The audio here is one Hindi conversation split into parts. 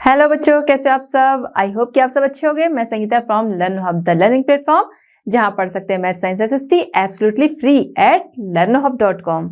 हेलो बच्चों, कैसे हो आप सब। आई होप कि आप सब अच्छे होंगे। मैं Sangeeta from learn hub, the learning platform, जहां पढ़ सकते हैं math science SST absolutely free at learnerhub.com।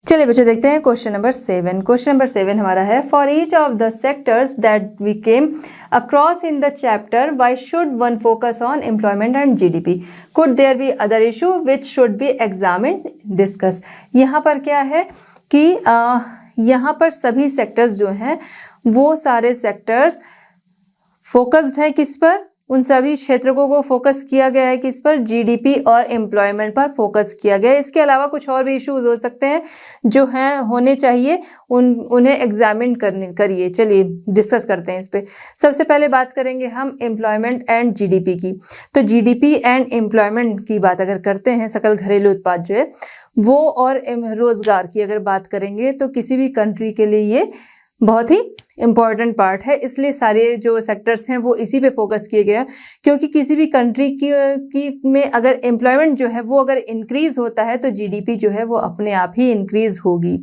चलिए बच्चों, देखते हैं क्वेश्चन नंबर 7। क्वेश्चन नंबर 7 हमारा है, for each of the sectors that we came across in the chapter why should one focus on employment and GDP, could there be other issue which should be examined discuss. यहाँ पर क्या है कि यहाँ पर सभी सेक्टर्स जो हैं वो सारे सेक्टर्स फोकस्ड है किस पर, उन सभी क्षेत्रों को फोकस किया गया है किस पर, जीडीपी और एम्प्लॉयमेंट पर फोकस किया गया है। इसके अलावा कुछ और भी इश्यूज हो सकते हैं जो हैं होने चाहिए, उन्हें एग्जामिन करिए। चलिए डिस्कस करते हैं इस पे। सबसे पहले बात करेंगे हम एम्प्लॉयमेंट एंड जीडीपी की। तो जीडीपी एंड एम्प्लॉयमेंट की बात अगर करते हैं, सकल घरेलू उत्पाद जो है वो, और रोजगार की अगर बात करेंगे तो किसी भी कंट्री के लिए ये बहुत ही इम्पॉर्टेंट पार्ट है। इसलिए सारे जो सेक्टर्स हैं वो इसी पे फोकस किए गए हैं, क्योंकि किसी भी कंट्री की में अगर एम्प्लॉयमेंट जो है वो अगर इंक्रीज होता है तो जीडीपी जो है वो अपने आप ही इंक्रीज होगी।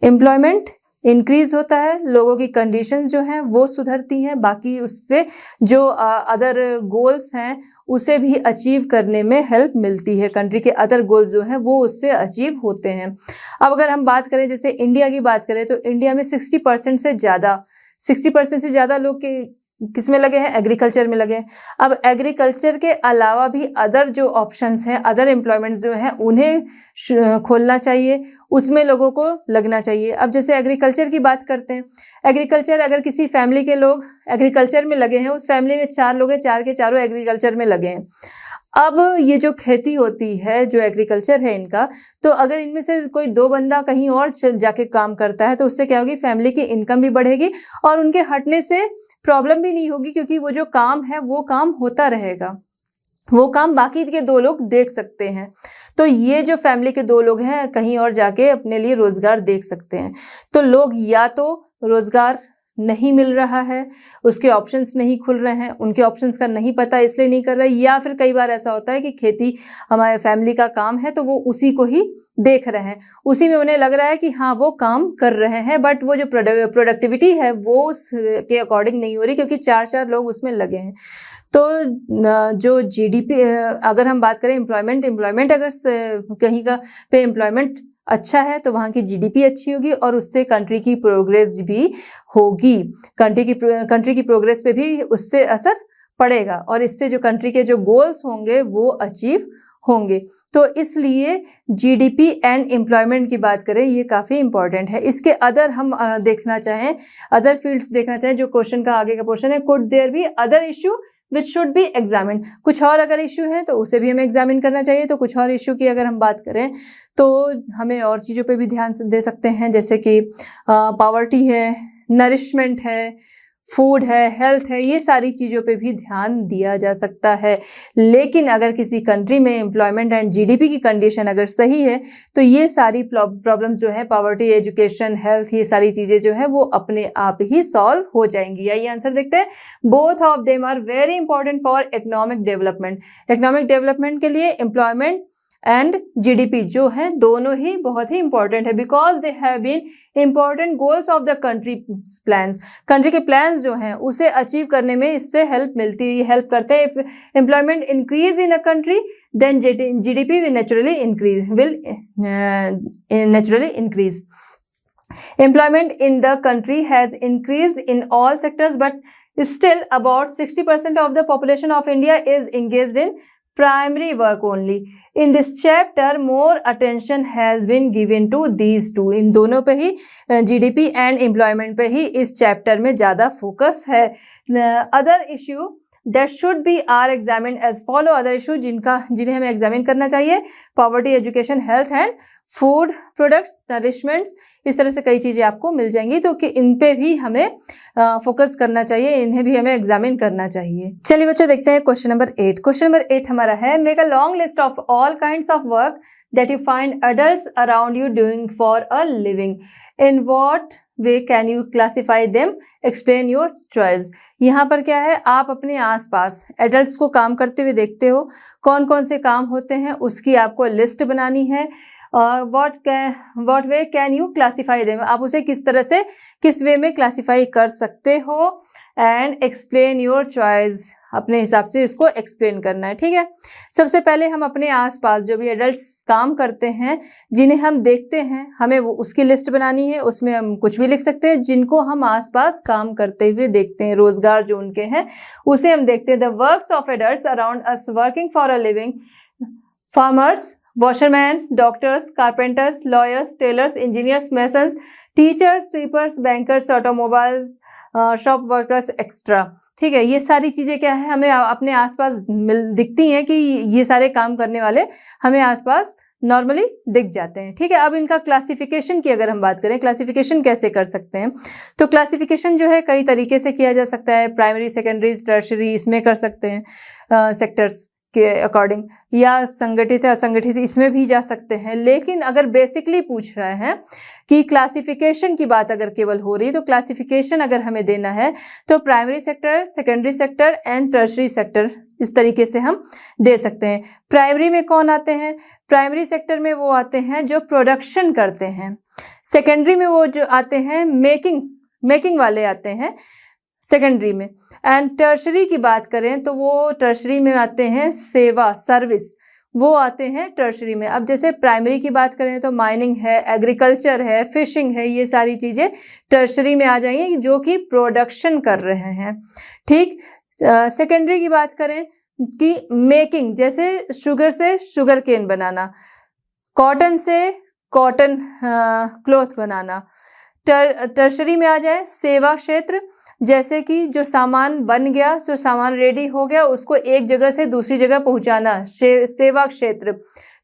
एम्प्लॉयमेंट इंक्रीज होता है, लोगों की कंडीशंस जो हैं वो सुधरती हैं, बाकी उससे जो अदर गोल्स हैं उसे भी अचीव करने में हेल्प मिलती है। कंट्री के अदर गोल्स जो हैं वो उससे अचीव होते हैं। अब अगर हम बात करें, जैसे इंडिया की बात करें, तो इंडिया में 60% से ज़्यादा लोग के किस में लगे हैं, एग्रीकल्चर में लगे हैं। अब एग्रीकल्चर के अलावा भी अदर जो ऑप्शंस हैं, अदर एम्प्लॉयमेंट जो हैं उन्हें खोलना चाहिए, उसमें लोगों को लगना चाहिए। अब जैसे एग्रीकल्चर की बात करते हैं, एग्रीकल्चर अगर किसी फैमिली के लोग एग्रीकल्चर में लगे हैं, उस फैमिली में 4 लोग हैं, 4 के चारों एग्रीकल्चर में लगे हैं। अब ये जो खेती होती है, जो एग्रीकल्चर है इनका, तो अगर इनमें से कोई 2 बंदा कहीं और जाके काम करता है तो उससे क्या होगी, फैमिली की इनकम भी बढ़ेगी और उनके हटने से प्रॉब्लम भी नहीं होगी, क्योंकि वो जो काम है वो काम होता रहेगा, वो काम बाकी के 2 लोग देख सकते हैं। तो ये जो फैमिली के 2 लोग हैं कहीं और जाके अपने लिए रोजगार देख सकते हैं। तो लोग या तो रोजगार नहीं मिल रहा है, उसके ऑप्शंस नहीं खुल रहे हैं, उनके ऑप्शंस का नहीं पता इसलिए नहीं कर रहे, या फिर कई बार ऐसा होता है कि खेती हमारे फैमिली का काम है तो वो उसी को ही देख रहे हैं, उसी में उन्हें लग रहा है कि हाँ वो काम कर रहे हैं, बट वो जो प्रोडक्टिविटी है वो उसके अकॉर्डिंग नहीं हो रही, क्योंकि 4 लोग उसमें लगे हैं। तो जो जीडीपी, अगर हम बात करें एम्प्लॉयमेंट अगर कहीं का पे एम्प्लॉयमेंट अच्छा है तो वहाँ की जीडीपी अच्छी होगी और उससे कंट्री की प्रोग्रेस भी होगी, कंट्री की प्रोग्रेस पे भी उससे असर पड़ेगा और इससे जो कंट्री के जो गोल्स होंगे वो अचीव होंगे। तो इसलिए जीडीपी एंड एम्प्लॉयमेंट की बात करें, ये काफ़ी इंपॉर्टेंट है। इसके अदर हम देखना चाहें, अदर फील्ड्स देखना चाहें, जो क्वेश्चन का आगे का पोर्शन है, could there be other issue which should be examined, कुछ और अगर इश्यू है तो उसे भी हमें एग्जामिन करना चाहिए। तो कुछ और इश्यू की अगर हम बात करें तो हमें और चीज़ों पे भी ध्यान दे सकते हैं, जैसे कि पॉवर्टी है, नरिशमेंट है, फूड है, हेल्थ है, ये सारी चीज़ों पे भी ध्यान दिया जा सकता है। लेकिन अगर किसी कंट्री में एम्प्लॉयमेंट एंड जीडीपी की कंडीशन अगर सही है तो ये सारी प्रॉब्लम्स जो है, पॉवर्टी, एजुकेशन, हेल्थ, ये सारी चीज़ें जो है वो अपने आप ही सॉल्व हो जाएंगी। आइए आंसर देखते हैं। Both of them are very important for economic development. Economic development के लिए एम्प्लॉयमेंट एंड जीडीपी जो है दोनों ही बहुत ही इंपॉर्टेंट है, because they have been important goals of the country plans. Country के प्लान्स जो हैं उसे अचीव करने में इससे हेल्प मिलती है, हेल्प करते हैं। If employment increase in a country then GDP will naturally increase. Employment in the country has increased in all sectors, but still about 60% of the population of India is engaged in primary work only. In this chapter more attention has been given to these two. इन दोनों पे ही, जीडीपी एंड एम्प्लॉयमेंट पे ही इस चैप्टर में ज़्यादा फोकस है। Other issue that should be are examine as follow other issue, जिन्हें हमें एग्जामिन करना चाहिए, poverty, education, health and food products, nourishments, इस तरह से कई चीज़ें आपको मिल जाएंगी, तो कि इन पे भी हमें फोकस करना चाहिए, इन्हें भी हमें एग्जामिन करना चाहिए। चलिए बच्चों देखते हैं क्वेश्चन नंबर 8। क्वेश्चन नंबर 8 हमारा है, make a long list of all kinds of work that you find adults around you doing for a living. In what way can you classify them? Explain your choice. यहाँ पर क्या है, आप अपने आसपास एडल्ट्स को काम करते हुए देखते हो, कौन कौन से काम होते हैं उसकी आपको लिस्ट बनानी है। what way can you classify them? आप उसे किस तरह से, किस वे में क्लासीफाई कर सकते हो। एंड एक्सप्लेन योर चॉइस, अपने हिसाब से इसको एक्सप्लेन करना है, ठीक है। सबसे पहले हम अपने आसपास जो भी एडल्ट्स काम करते हैं, जिन्हें हम देखते हैं, हमें वो उसकी लिस्ट बनानी है। उसमें हम कुछ भी लिख सकते हैं, जिनको हम आसपास काम करते हुए देखते हैं, रोजगार जो उनके हैं उसे हम देखते हैं। The works of adults around us working for a living, farmers, washerman, doctors, carpenters, lawyers, tailors, engineers, masons, teachers, sweepers, bankers, automobiles, shop workers extra, ठीक है। ये सारी चीज़ें क्या है, हमें अपने आसपास दिखती हैं कि ये सारे काम करने वाले हमें आसपास नॉर्मली दिख जाते हैं, ठीक है। अब इनका क्लासिफिकेशन की अगर हम बात करें, क्लासिफिकेशन कैसे कर सकते हैं, तो क्लासिफिकेशन जो है कई तरीके से किया जा सकता है। प्राइमरी, सेकेंडरी, टर्शरी, इसमें कर सकते हैं सेक्टर्स के अकॉर्डिंग, या संगठित है असंगठित, इसमें भी जा सकते हैं। लेकिन अगर बेसिकली पूछ रहे हैं कि क्लासिफिकेशन की बात अगर केवल हो रही है, तो क्लासिफिकेशन अगर हमें देना है तो primary sector, secondary sector and tertiary sector, इस तरीके से हम दे सकते हैं। प्राइमरी में कौन आते हैं, प्राइमरी सेक्टर में वो आते हैं जो प्रोडक्शन करते हैं। सेकेंडरी में वो जो आते हैं मेकिंग वाले आते हैं सेकेंडरी में। एंड टर्शरी की बात करें तो वो टर्शरी में आते हैं सेवा, सर्विस, वो आते हैं टर्शरी में। अब जैसे प्राइमरी की बात करें तो माइनिंग है, एग्रीकल्चर है, फिशिंग है, ये सारी चीज़ें टर्शरी में आ जाएंगी जो कि प्रोडक्शन कर रहे हैं, ठीक। सेकेंडरी की बात करें कि मेकिंग, जैसे शुगर से शुगर केन बनाना, कॉटन से कॉटन क्लॉथ बनाना। टर्शरी में आ जाए सेवा क्षेत्र, जैसे कि जो सामान बन गया, जो सामान रेडी हो गया, उसको एक जगह से दूसरी जगह पहुंचाना, सेवा क्षेत्र।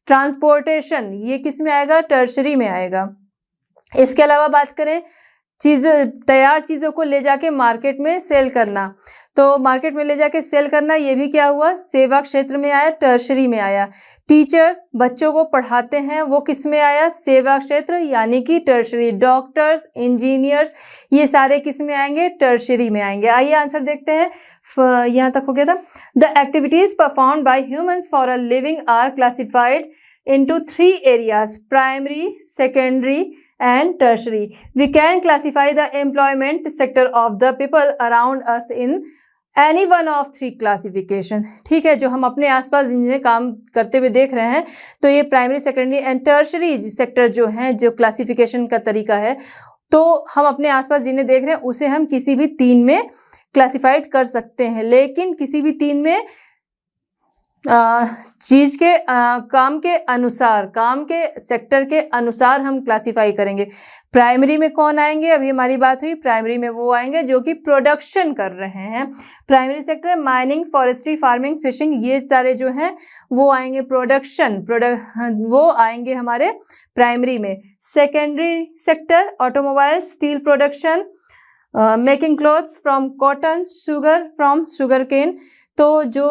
ट्रांसपोर्टेशन, ये किस में आएगा, टर्शरी में आएगा। इसके अलावा बात करें तैयार चीज़ों को ले जाके मार्केट में सेल करना, तो मार्केट में ले जाके सेल करना, ये भी क्या हुआ, सेवा क्षेत्र में आया, टर्शरी में आया। टीचर्स, बच्चों को पढ़ाते हैं, वो किस में आया, सेवा क्षेत्र यानी कि टर्शरी। डॉक्टर्स, इंजीनियर्स, ये सारे किस में आएंगे, टर्शरी में आएंगे। आइए आंसर देखते हैं, यहाँ तक हो गया था। The activities performed by humans for a living are classified into 3 areas: primary, secondary and tertiary. We can classify the employment sector of the people around us in any one of 3 classification. ठीक है, जो हम अपने आसपास जिन्हें काम करते हुए देख रहे हैं, तो ये primary, secondary and tertiary sector जो हैं, जो क्लासिफिकेशन का तरीका है, तो हम अपने आसपास जिन्हें देख रहे हैं उसे हम किसी भी 3 में क्लासिफाइड कर सकते हैं। लेकिन किसी भी 3 में चीज के काम के अनुसार, काम के सेक्टर के अनुसार हम क्लासिफाई करेंगे। प्राइमरी में कौन आएंगे, अभी हमारी बात हुई, प्राइमरी में वो आएंगे जो कि प्रोडक्शन कर रहे हैं। Primary sector mining, forestry, farming, fishing, ये सारे जो हैं वो आएंगे प्रोडक्शन, वो आएंगे हमारे प्राइमरी में। Secondary sector automobile, steel production, making clothes from cotton, sugar from sugar cane, तो जो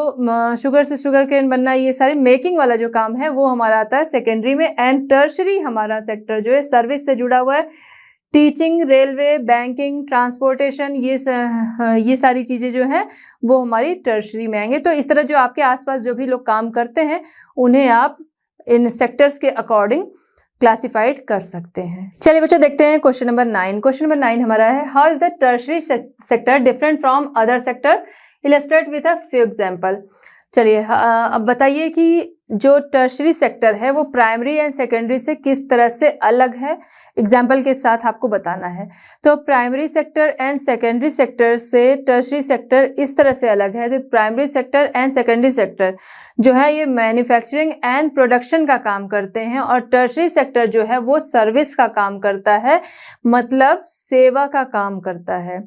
शुगर से शुगर केन बनना, ये सारे मेकिंग वाला जो काम है वो हमारा आता है सेकेंडरी में। एंड टर्शरी हमारा सेक्टर जो है सर्विस से जुड़ा हुआ है। टीचिंग, रेलवे, बैंकिंग, ट्रांसपोर्टेशन, ये सारी चीज़ें जो हैं वो हमारी टर्शरी में आएंगे। तो इस तरह जो आपके आसपास जो भी लोग काम करते हैं उन्हें आप इन सेक्टर्स के अकॉर्डिंग क्लासिफाइड कर सकते हैं। चलिए बच्चों देखते हैं क्वेश्चन नंबर 9। क्वेश्चन नंबर 9 हमारा है, how is the tertiary sector different from other sector, illustrate with a few example. चलिए अब बताइए कि जो टर्शरी सेक्टर है वो प्राइमरी एंड सेकेंडरी से किस तरह से अलग है, एग्जाम्पल के साथ आपको बताना है। तो primary sector and secondary sector से टर्शरी सेक्टर इस तरह से अलग है। तो primary sector and secondary sector जो है ये मैन्युफैक्चरिंग एंड प्रोडक्शन का काम करते हैं, और टर्शरी सेक्टर जो है वो सर्विस का काम करता है, मतलब सेवा का काम करता है।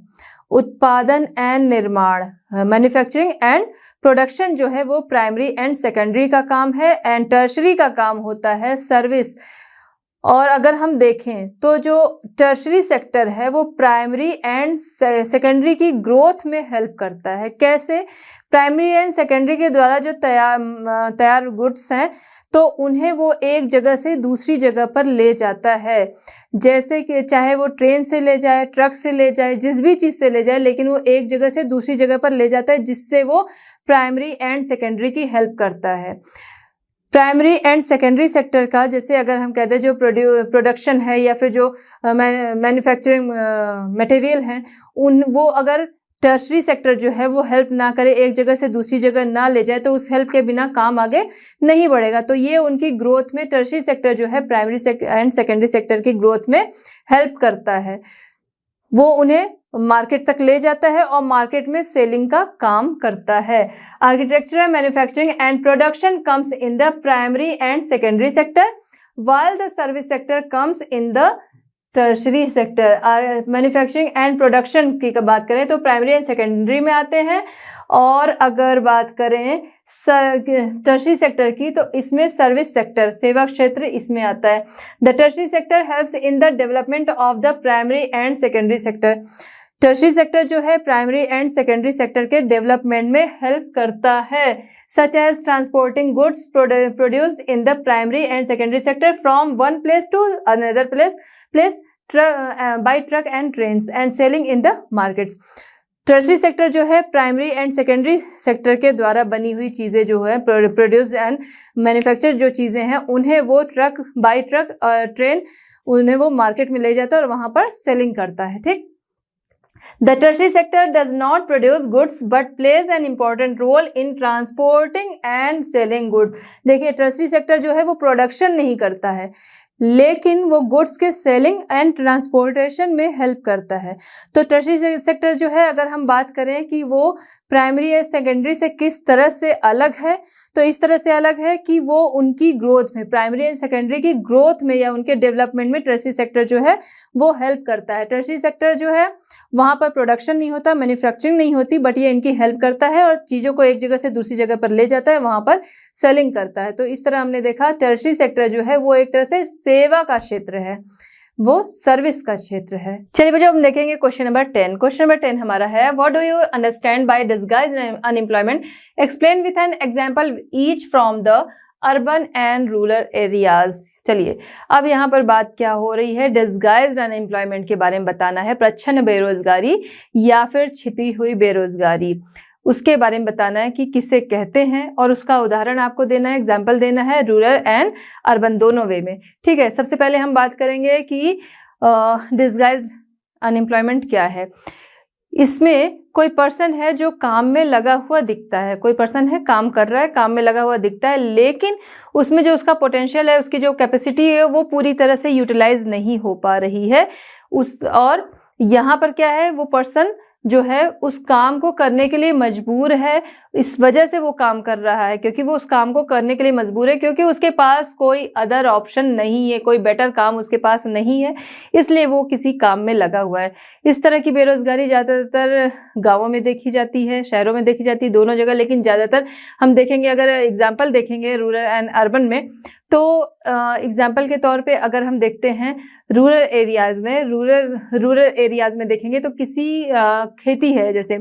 उत्पादन एंड निर्माण, मैन्युफैक्चरिंग एंड प्रोडक्शन जो है वो प्राइमरी एंड सेकेंडरी का काम है, एंड टर्शरी का काम होता है सर्विस। और अगर हम देखें तो जो टर्शरी सेक्टर है वो प्राइमरी एंड सेकेंडरी की ग्रोथ में हेल्प करता है। कैसे? प्राइमरी एंड सेकेंडरी के द्वारा जो तैयार गुड्स हैं तो उन्हें वो एक जगह से दूसरी जगह पर ले जाता है, जैसे कि चाहे वो ट्रेन से ले जाए, ट्रक से ले जाए, जिस भी चीज़ से ले जाए, लेकिन वो एक जगह से दूसरी जगह पर ले जाता है, जिससे वो प्राइमरी एंड सेकेंडरी की हेल्प करता है। प्राइमरी एंड सेकेंडरी सेक्टर का, जैसे अगर हम कहते हैं जो प्रोडक्शन है या फिर जो मैन्युफैक्चरिंग मटेरियल हैं, वो अगर टर्शरी सेक्टर जो है वो हेल्प ना करे, एक जगह से दूसरी जगह ना ले जाए, तो उस हेल्प के बिना काम आगे नहीं बढ़ेगा। तो ये उनकी ग्रोथ में टर्शरी सेक्टर जो है प्राइमरी एंड सेकेंडरी सेक्टर की ग्रोथ में हेल्प करता है। वो उन्हें मार्केट तक ले जाता है और मार्केट में सेलिंग का काम करता है। Architecture, manufacturing and production comes in the primary and secondary sector, while the service sector comes in the tertiary sector. Manufacturing and production की बात करें तो प्राइमरी एंड सेकेंडरी में आते हैं, और अगर बात करें टर्शरी सेक्टर की तो इसमें सर्विस सेक्टर, सेवा क्षेत्र इसमें आता है। The tertiary sector helps in the development of the primary and secondary sector. Tertiary sector जो है प्राइमरी एंड सेकेंडरी सेक्टर के डेवलपमेंट में हेल्प करता है, such as transporting goods produced in the primary and secondary sector from one place to another place by truck and trains and selling in the markets. Tertiary sector जो है प्राइमरी एंड सेकेंडरी सेक्टर के द्वारा बनी हुई चीज़ें जो है प्रोड्यूस एंड मैन्युफैक्चर जो चीज़ें हैं उन्हें वो ट्रक बाय ट्रक ट्रेन उन्हें वो मार्केट में ले जाता है और वहाँ पर सेलिंग करता है। ठीक। The tertiary sector does not produce goods but plays an important role in transporting and selling goods। देखिए टर्शरी सेक्टर जो है वो प्रोडक्शन नहीं करता है, लेकिन वो गुड्स के सेलिंग एंड ट्रांसपोर्टेशन में हेल्प करता है। तो टर्शरी सेक्टर जो है अगर हम बात करें कि वो प्राइमरी या सेकेंडरी से किस तरह से अलग है, तो इस तरह से अलग है कि वो उनकी ग्रोथ में, प्राइमरी एंड सेकेंडरी की ग्रोथ में या उनके डेवलपमेंट में टर्शरी सेक्टर जो है वो हेल्प करता है। टर्शरी सेक्टर जो है वहाँ पर प्रोडक्शन नहीं होता, मैन्युफैक्चरिंग नहीं होती, बट ये इनकी हेल्प करता है और चीज़ों को एक जगह से दूसरी जगह पर ले जाता है, वहाँ पर सेलिंग करता है। तो इस तरह हमने देखा टर्शरी सेक्टर जो है वो एक तरह से सेवा का क्षेत्र है, वो सर्विस का क्षेत्र है। चलिए बच्चों हम देखेंगे क्वेश्चन नंबर 10। क्वेश्चन नंबर 10 हमारा है what do you understand by disguised unemployment, explain with an example each from the urban and rural areas. चलिए अब यहाँ पर बात क्या हो रही है, डिस्गाइज्ड अनएम्प्लॉयमेंट के बारे में बताना है, प्रच्छन्न बेरोजगारी या फिर छिपी हुई बेरोजगारी, उसके बारे में बताना है कि किसे कहते हैं और उसका उदाहरण आपको देना है, एग्जाम्पल देना है रूरल एंड अर्बन दोनों वे में। ठीक है, सबसे पहले हम बात करेंगे कि डिस्गाइज्ड अनएम्प्लॉयमेंट क्या है। इसमें कोई पर्सन है जो काम में लगा हुआ दिखता है, कोई पर्सन है काम कर रहा है, काम में लगा हुआ दिखता है, लेकिन उसमें जो उसका पोटेंशियल है, उसकी जो कैपेसिटी है वो पूरी तरह से यूटिलाइज नहीं हो पा रही है और यहाँ पर क्या है, वो पर्सन जो है उस काम को करने के लिए मजबूर है, इस वजह से वो काम कर रहा है क्योंकि वो उस काम को करने के लिए मजबूर है, क्योंकि उसके पास कोई अदर ऑप्शन नहीं है, कोई बेटर काम उसके पास नहीं है, इसलिए वो किसी काम में लगा हुआ है। इस तरह की बेरोजगारी ज़्यादातर गांवों में देखी जाती है, शहरों में देखी जाती है, दोनों जगह, लेकिन ज़्यादातर हम देखेंगे, अगर एग्जाम्पल देखेंगे रूरल एंड अर्बन में, तो एग्जाम्पल के तौर पे अगर हम देखते हैं रूरल एरियाज में देखेंगे तो किसी खेती है, जैसे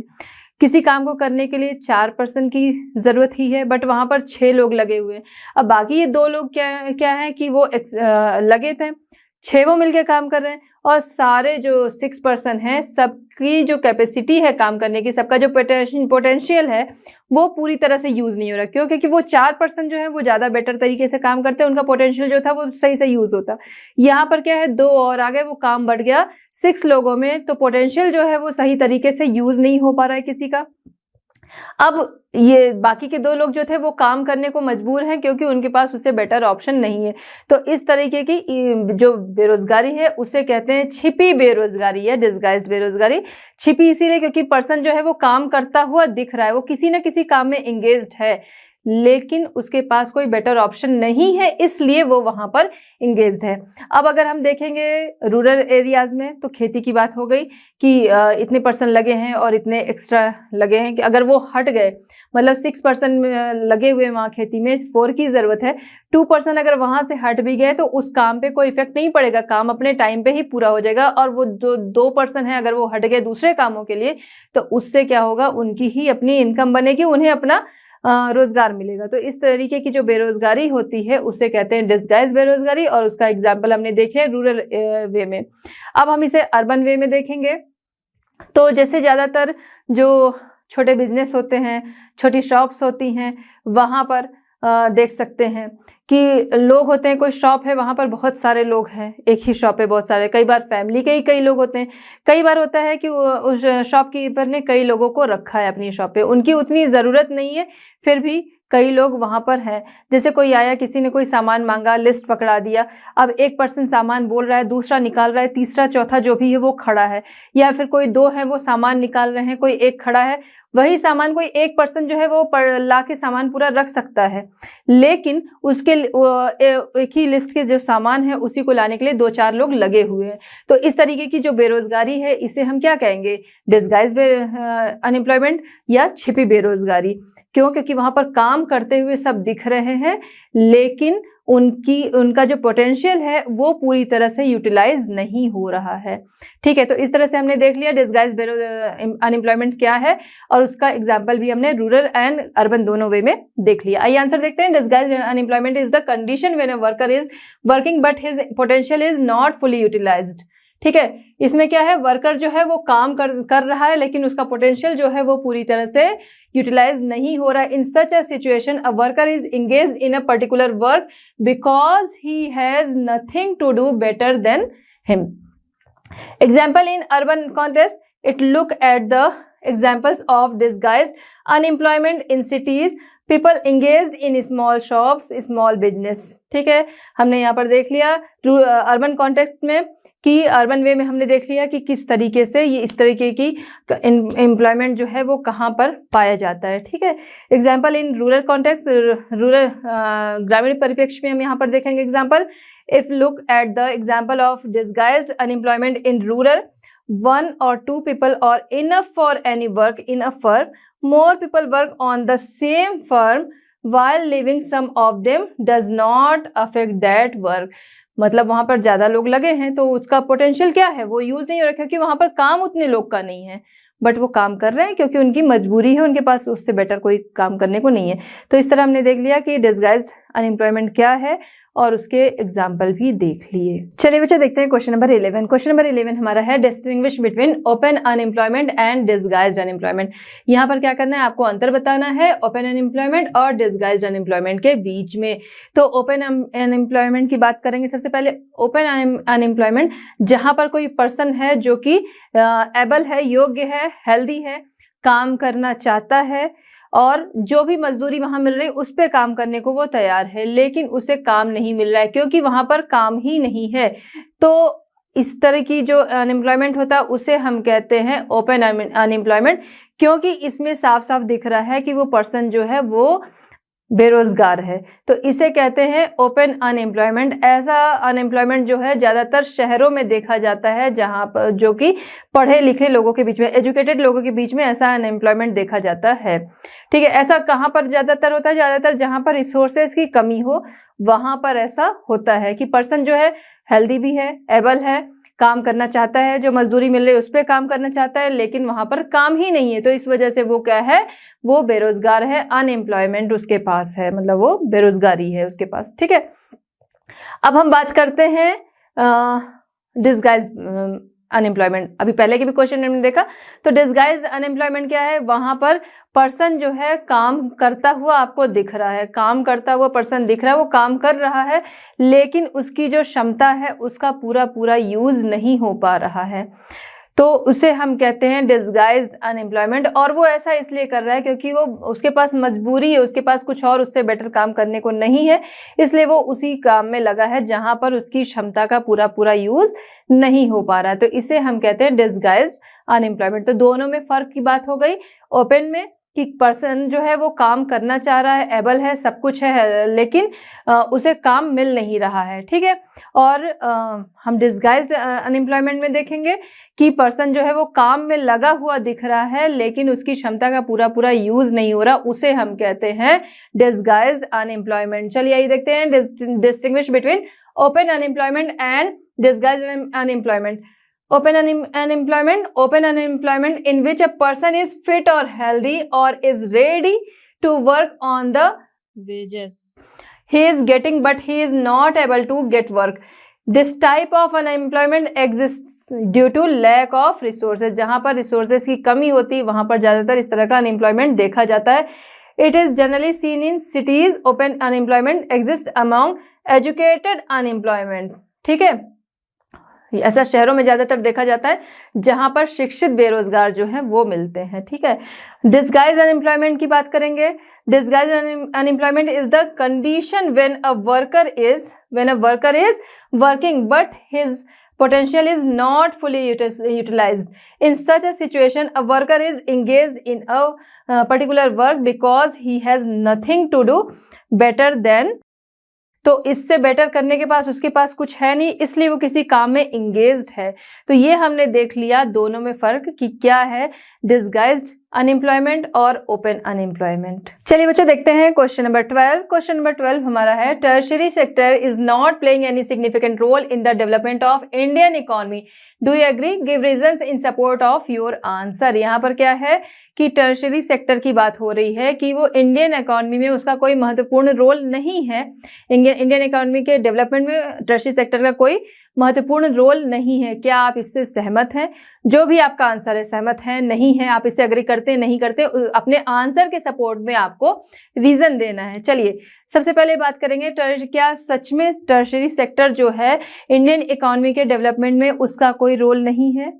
किसी काम को करने के लिए 4 पर्सन की ज़रूरत ही है, बट वहाँ पर 6 लोग लगे हुए हैं। अब बाकी ये 2 लोग क्या है कि वो लगे थे, 6 वो मिलके काम कर रहे हैं और सारे जो 6 पर्सन हैं सबकी जो कैपेसिटी है काम करने की, सबका जो पोटेंशियल है वो पूरी तरह से यूज़ नहीं हो रहा। क्यों? क्योंकि वो 4 पर्सन जो है वो ज़्यादा बेटर तरीके से काम करते हैं, उनका पोटेंशियल जो था वो सही से यूज़ होता। यहाँ पर क्या है, 2 और आ गए, वो काम बढ़ गया 6 लोगों में, तो पोटेंशियल जो है वो सही तरीके से यूज़ नहीं हो पा रहा है किसी का। अब ये बाकी के 2 लोग जो थे वो काम करने को मजबूर हैं क्योंकि उनके पास उससे बेटर ऑप्शन नहीं है। तो इस तरीके की जो बेरोजगारी है उसे कहते हैं छिपी बेरोजगारी या डिस्गाइज्ड बेरोजगारी। छिपी इसीलिए क्योंकि पर्सन जो है वो काम करता हुआ दिख रहा है, वो किसी न किसी काम में एंगेज्ड है, लेकिन उसके पास कोई बेटर ऑप्शन नहीं है, इसलिए वो वहां पर इंगेज्ड है। अब अगर हम देखेंगे रूरल एरियाज में, तो खेती की बात हो गई कि इतने पर्सन लगे हैं और इतने एक्स्ट्रा लगे हैं, कि अगर वो हट गए, मतलब 6% लगे हुए वहाँ खेती में, 4 की ज़रूरत है, 2% अगर वहाँ से हट भी गए तो उस काम पे कोई इफेक्ट नहीं पड़ेगा, काम अपने टाइम पे ही पूरा हो जाएगा। और वो जो 2% है अगर वो हट गए दूसरे कामों के लिए, तो उससे क्या होगा, उनकी ही अपनी इनकम बनेगी, उन्हें अपना रोजगार मिलेगा। तो इस तरीके की जो बेरोजगारी होती है उसे कहते हैं डिस्गाइज बेरोजगारी, और उसका एग्जाम्पल हमने देखे रूरल वे में। अब हम इसे अर्बन वे में देखेंगे। तो जैसे ज़्यादातर जो छोटे बिजनेस होते हैं, छोटी शॉप्स होती हैं, वहाँ पर देख सकते हैं कि लोग होते हैं, कोई शॉप है वहाँ पर बहुत सारे लोग हैं, एक ही शॉप पे बहुत सारे, कई बार फैमिली के ही कई लोग होते हैं, कई बार होता है कि उस शॉपकीपर ने कई लोगों को रखा है अपनी शॉप पे, उनकी उतनी ज़रूरत नहीं है, फिर भी कई लोग वहाँ पर हैं। जैसे कोई आया, किसी ने कोई सामान मांगा, लिस्ट पकड़ा दिया, अब एक पर्सन सामान बोल रहा है, दूसरा निकाल रहा है, तीसरा चौथा जो भी है वो खड़ा है, या फिर कोई 2 हैं वो सामान निकाल रहे हैं, कोई एक खड़ा है, वही सामान कोई एक पर्सन जो है वो ला के सामान पूरा रख सकता है, लेकिन उसके एक ही लिस्ट के जो सामान है उसी को लाने के लिए 2-4 लोग लगे हुए हैं। तो इस तरीके की जो बेरोजगारी है इसे हम क्या कहेंगे, डिस्गाइज अनएम्प्लॉयमेंट या छिपी बेरोजगारी। क्यों? क्योंकि वहां पर काम करते हुए सब दिख रहे हैं, लेकिन उनका जो पोटेंशियल है वो पूरी तरह से यूटिलाइज नहीं हो रहा है। ठीक है, तो इस तरह से हमने देख लिया डिस्गाइज अनएम्प्लॉयमेंट क्या है, और उसका एग्जांपल भी हमने रूरल एंड अर्बन दोनों वे में देख लिया। आइए आंसर देखते हैं। Disguise unemployment is the condition when a worker is working but his potential is not fully utilised. ठीक है, इसमें क्या है, वर्कर जो है वो काम कर रहा है, लेकिन उसका पोटेंशियल जो है वो पूरी तरह से यूटिलाइज नहीं हो रहा है। In such a situation a worker is engaged in a particular work because he has nothing to do better than him. Example in urban context, it look at the examples of disguised unemployment in cities, people engaged in small shops, small business। ठीक है, हमने यहाँ पर देख लिया अर्बन कॉन्टेक्स्ट में कि अर्बन वे में हमने देख लिया कि किस तरीके से ये इस तरीके की एम्प्लॉयमेंट जो है वो कहाँ पर पाया जाता है। ठीक है, example in rural context, rural ग्रामीण परिप्रेक्ष्य में हम यहाँ पर देखेंगे example. If look at the example of disguised unemployment in rural, 1 or 2 people are enough for any work in a firm. More people work on the same firm while leaving some of them does not affect that work। मतलब वहां पर ज्यादा लोग लगे हैं तो उसका पोटेंशियल क्या है, वो यूज नहीं हो रहा, क्योंकि वहां पर काम उतने लोग का नहीं है, बट वो काम कर रहे हैं क्योंकि उनकी मजबूरी है, उनके पास उससे बेटर कोई काम करने को नहीं है। तो इस तरह हमने देख लिया कि डिस्गाइज्ड अनएम्प्लॉयमेंट क्या है और उसके एग्जाम्पल भी देख लिए। चलिए बच्चे देखते हैं क्वेश्चन नंबर 11। क्वेश्चन नंबर 11 हमारा है distinguish between open unemployment and disguised unemployment. यहाँ पर क्या करना है, आपको अंतर बताना है ओपन अनएम्प्लॉयमेंट और डिस्गाइज्ड अनएम्प्लॉयमेंट के बीच में। तो ओपन अनएम्प्लॉयमेंट की बात करेंगे। सबसे पहले ओपन अनएम्प्लॉयमेंट, जहां पर कोई पर्सन है जो कि एबल है, योग्य है, हेल्दी है, काम करना चाहता है और जो भी मजदूरी वहां मिल रही है उस पे काम करने को वो तैयार है, लेकिन उसे काम नहीं मिल रहा है क्योंकि वहां पर काम ही नहीं है। तो इस तरह की जो अनएम्प्लॉयमेंट होता है उसे हम कहते हैं ओपन अनएम्प्लॉयमेंट, क्योंकि इसमें साफ साफ दिख रहा है कि वो पर्सन जो है वो बेरोजगार है। तो इसे कहते हैं ओपन अनएम्प्लॉयमेंट। ऐसा अनएम्प्लॉयमेंट जो है ज्यादातर शहरों में देखा जाता है, जहां पर जो कि पढ़े लिखे लोगों के बीच में, एजुकेटेड लोगों के बीच में ऐसा अनएम्प्लॉयमेंट देखा जाता है। ठीक है, ऐसा कहां पर ज्यादातर होता है, ज्यादातर जहां पर रिसोर्सेज की कमी हो वहां पर ऐसा होता है कि पर्सन जो है हेल्दी भी है, एबल है, काम करना चाहता है, जो मजदूरी मिल रही है उस पर काम करना चाहता है, लेकिन वहां पर काम ही नहीं है, तो इस वजह से वो क्या है, वो बेरोजगार है, अनएम्प्लॉयमेंट उसके पास है, मतलब वो बेरोजगारी है उसके पास। ठीक है, अब हम बात करते हैं डिस्गाइज अनएम्प्लॉयमेंट। अभी पहले के भी क्वेश्चन हमने देखा। तो डिस्गाइज अनएम्प्लॉयमेंट क्या है, वहां पर पर्सन जो है काम करता हुआ आपको दिख रहा है, काम करता हुआ पर्सन दिख रहा है, वो काम कर रहा है, लेकिन उसकी जो क्षमता है उसका पूरा यूज नहीं हो पा रहा है, तो उसे हम कहते हैं डिस्गाइज्ड अनएम्प्लॉयमेंट। और वो ऐसा इसलिए कर रहा है क्योंकि वो उसके पास मजबूरी है, उसके पास कुछ और उससे बेटर काम करने को नहीं है, इसलिए वो उसी काम में लगा है जहां पर उसकी क्षमता का पूरा यूज नहीं हो पा रहा है, तो इसे हम कहते हैं डिस्गाइज्ड अनएम्प्लॉयमेंट। तो दोनों में फर्क की बात हो गई। ओपन में कि पर्सन जो है वो काम करना चाह रहा है, एबल है, सब कुछ है, लेकिन उसे काम मिल नहीं रहा है, ठीक है। और हम डिस्गाइज्ड अनएम्प्लॉयमेंट में देखेंगे कि पर्सन जो है वो काम में लगा हुआ दिख रहा है लेकिन उसकी क्षमता का पूरा पूरा यूज नहीं हो रहा, उसे हम कहते हैं डिस्गाइज्ड अनएम्प्लॉयमेंट। चलिए आइए देखते हैं distinguish between open unemployment and disguised unemployment. Open unemployment in which a person is fit or healthy or is ready to work on the wages he is getting but he is not able to get work. This type of unemployment exists due to lack of resources. जहाँ पर resources की कमी होती है वहाँ पर ज़्यादातर इस तरह का unemployment देखा जाता है. It is generally seen in cities. Open unemployment exists among educated unemployment. ठीक है, ऐसा शहरों में ज्यादातर देखा जाता है जहां पर शिक्षित बेरोजगार जो हैं वो मिलते हैं, ठीक है। डिस्गाइज अनएम्प्लॉयमेंट की बात करेंगे। Disguise unemployment is the condition when a worker is working but his potential is not fully utilized. In such a situation, a worker is engaged in a particular work because he has nothing to do better than, तो इससे बेटर करने के पास उसके पास कुछ है नहीं, इसलिए वो किसी काम में इंगेज्ड है। तो ये हमने देख लिया दोनों में फर्क कि क्या है डिस्गाइज्ड अनएम्प्लॉयमेंट और ओपन अनएम्प्लॉयमेंट। चलिए बच्चों देखते हैं क्वेश्चन नंबर 12। क्वेश्चन नंबर 12 हमारा है tertiary sector is not playing any significant role in the development of Indian economy, do you agree, give reasons in support of your answer. यहाँ पर क्या है कि टर्शियरी सेक्टर की बात हो रही है कि वो इंडियन इकोनॉमी में उसका कोई महत्वपूर्ण रोल नहीं है। इंडियन इकोनॉमी के डेवलपमेंट में टर्शियरी सेक्टर का कोई महत्वपूर्ण रोल नहीं है। क्या आप इससे सहमत हैं? जो भी आपका आंसर है, सहमत हैं, नहीं है, आप इससे एग्री करते हैं, नहीं करते, अपने आंसर के सपोर्ट में आपको रीजन देना है। चलिए सबसे पहले बात करेंगे क्या सच में टर्शियरी सेक्टर जो है इंडियन इकोनॉमी के डेवलपमेंट में उसका कोई रोल नहीं है?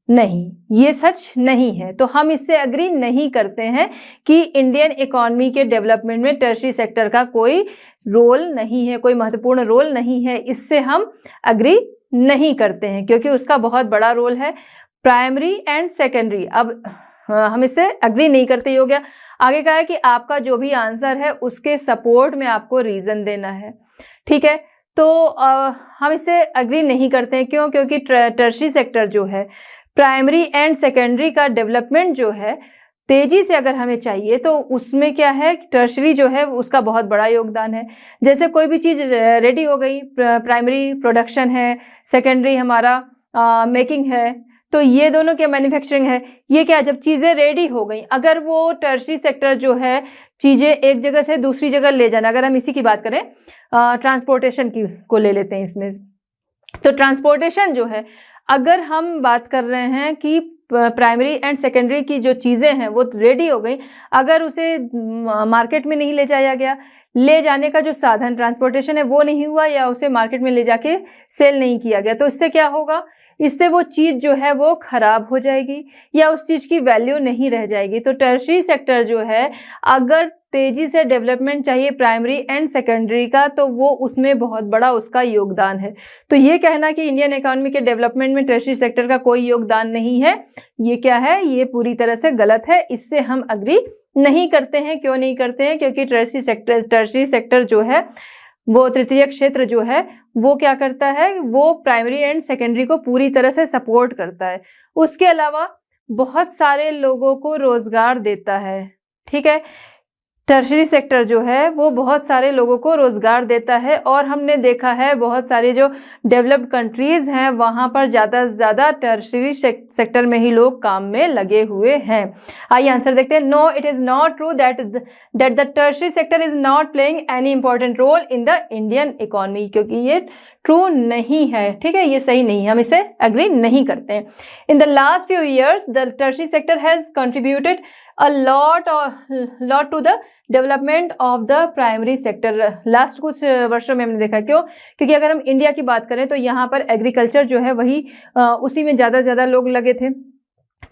नहीं, ये सच नहीं है। तो हम इससे एग्री नहीं करते हैं कि इंडियन इकोनॉमी के डेवलपमेंट में टर्शियरी सेक्टर का कोई रोल नहीं है, कोई महत्वपूर्ण रोल नहीं है, इससे हम एग्री नहीं करते हैं क्योंकि उसका बहुत बड़ा रोल है प्राइमरी एंड सेकेंडरी। अब हम इससे एग्री नहीं करते, हो गया। आगे कहा है कि आपका जो भी आंसर है उसके सपोर्ट में आपको रीजन देना है, ठीक है। तो हम इससे एग्री नहीं करते हैं, क्यों? क्योंकि टर्शियरी सेक्टर जो है, प्राइमरी एंड सेकेंडरी का डेवलपमेंट जो है तेजी से अगर हमें चाहिए तो उसमें क्या है, टर्शियरी जो है उसका बहुत बड़ा योगदान है। जैसे कोई भी चीज़ रेडी हो गई, प्राइमरी प्रोडक्शन है, सेकेंडरी हमारा मेकिंग है, तो ये दोनों क्या मैन्युफैक्चरिंग है, ये क्या, जब चीज़ें रेडी हो गई, अगर वो टर्शियरी सेक्टर जो है चीज़ें एक जगह से दूसरी जगह ले जाना, अगर हम इसी की बात करें ट्रांसपोर्टेशन की को ले लेते हैं इसमें, तो ट्रांसपोर्टेशन जो है, अगर हम बात कर रहे हैं कि प्राइमरी एंड सेकेंडरी की जो चीज़ें हैं वो रेडी हो गई, अगर उसे मार्केट में नहीं ले जाया गया, ले जाने का जो साधन ट्रांसपोर्टेशन है वो नहीं हुआ, या उसे मार्केट में ले जाके सेल नहीं किया गया, तो इससे क्या होगा, इससे वो चीज़ जो है वो खराब हो जाएगी या उस चीज़ की वैल्यू नहीं रह जाएगी। तो टर्शियरी सेक्टर जो है अगर तेजी से डेवलपमेंट चाहिए प्राइमरी एंड सेकेंडरी का, तो वो उसमें बहुत बड़ा उसका योगदान है। तो ये कहना कि इंडियन इकोनॉमी के डेवलपमेंट में टर्शियरी सेक्टर का कोई योगदान नहीं है, ये क्या है, ये पूरी तरह से गलत है। इससे हम अग्री नहीं करते हैं। क्यों नहीं करते हैं? क्योंकि टर्शियरी सेक्टर जो है वो तृतीय क्षेत्र जो है वो क्या करता है, वो प्राइमरी एंड सेकेंडरी को पूरी तरह से सपोर्ट करता है। उसके अलावा बहुत सारे लोगों को रोजगार देता है, ठीक है। टर्शियरी सेक्टर जो है वो बहुत सारे लोगों को रोजगार देता है, और हमने देखा है बहुत सारे जो डेवलप्ड कंट्रीज हैं वहाँ पर ज़्यादा से ज़्यादा टर्शियरी सेक्टर में ही लोग काम में लगे हुए हैं। आइए आंसर देखते हैं। No, it is not true that the tertiary sector is not playing any important role in the Indian economy, क्योंकि ये ट्रू नहीं है, ठीक है, ये सही नहीं है, हम इसे एग्री नहीं करते हैं। In the last few years the tertiary sector has contributed a lot to the development of the primary sector। Last कुछ वर्षों में हमने देखा, क्यों? क्योंकि अगर हम इंडिया की बात करें तो यहाँ पर एग्रीकल्चर जो है वही उसी में ज़्यादा से ज़्यादा लोग लगे थे,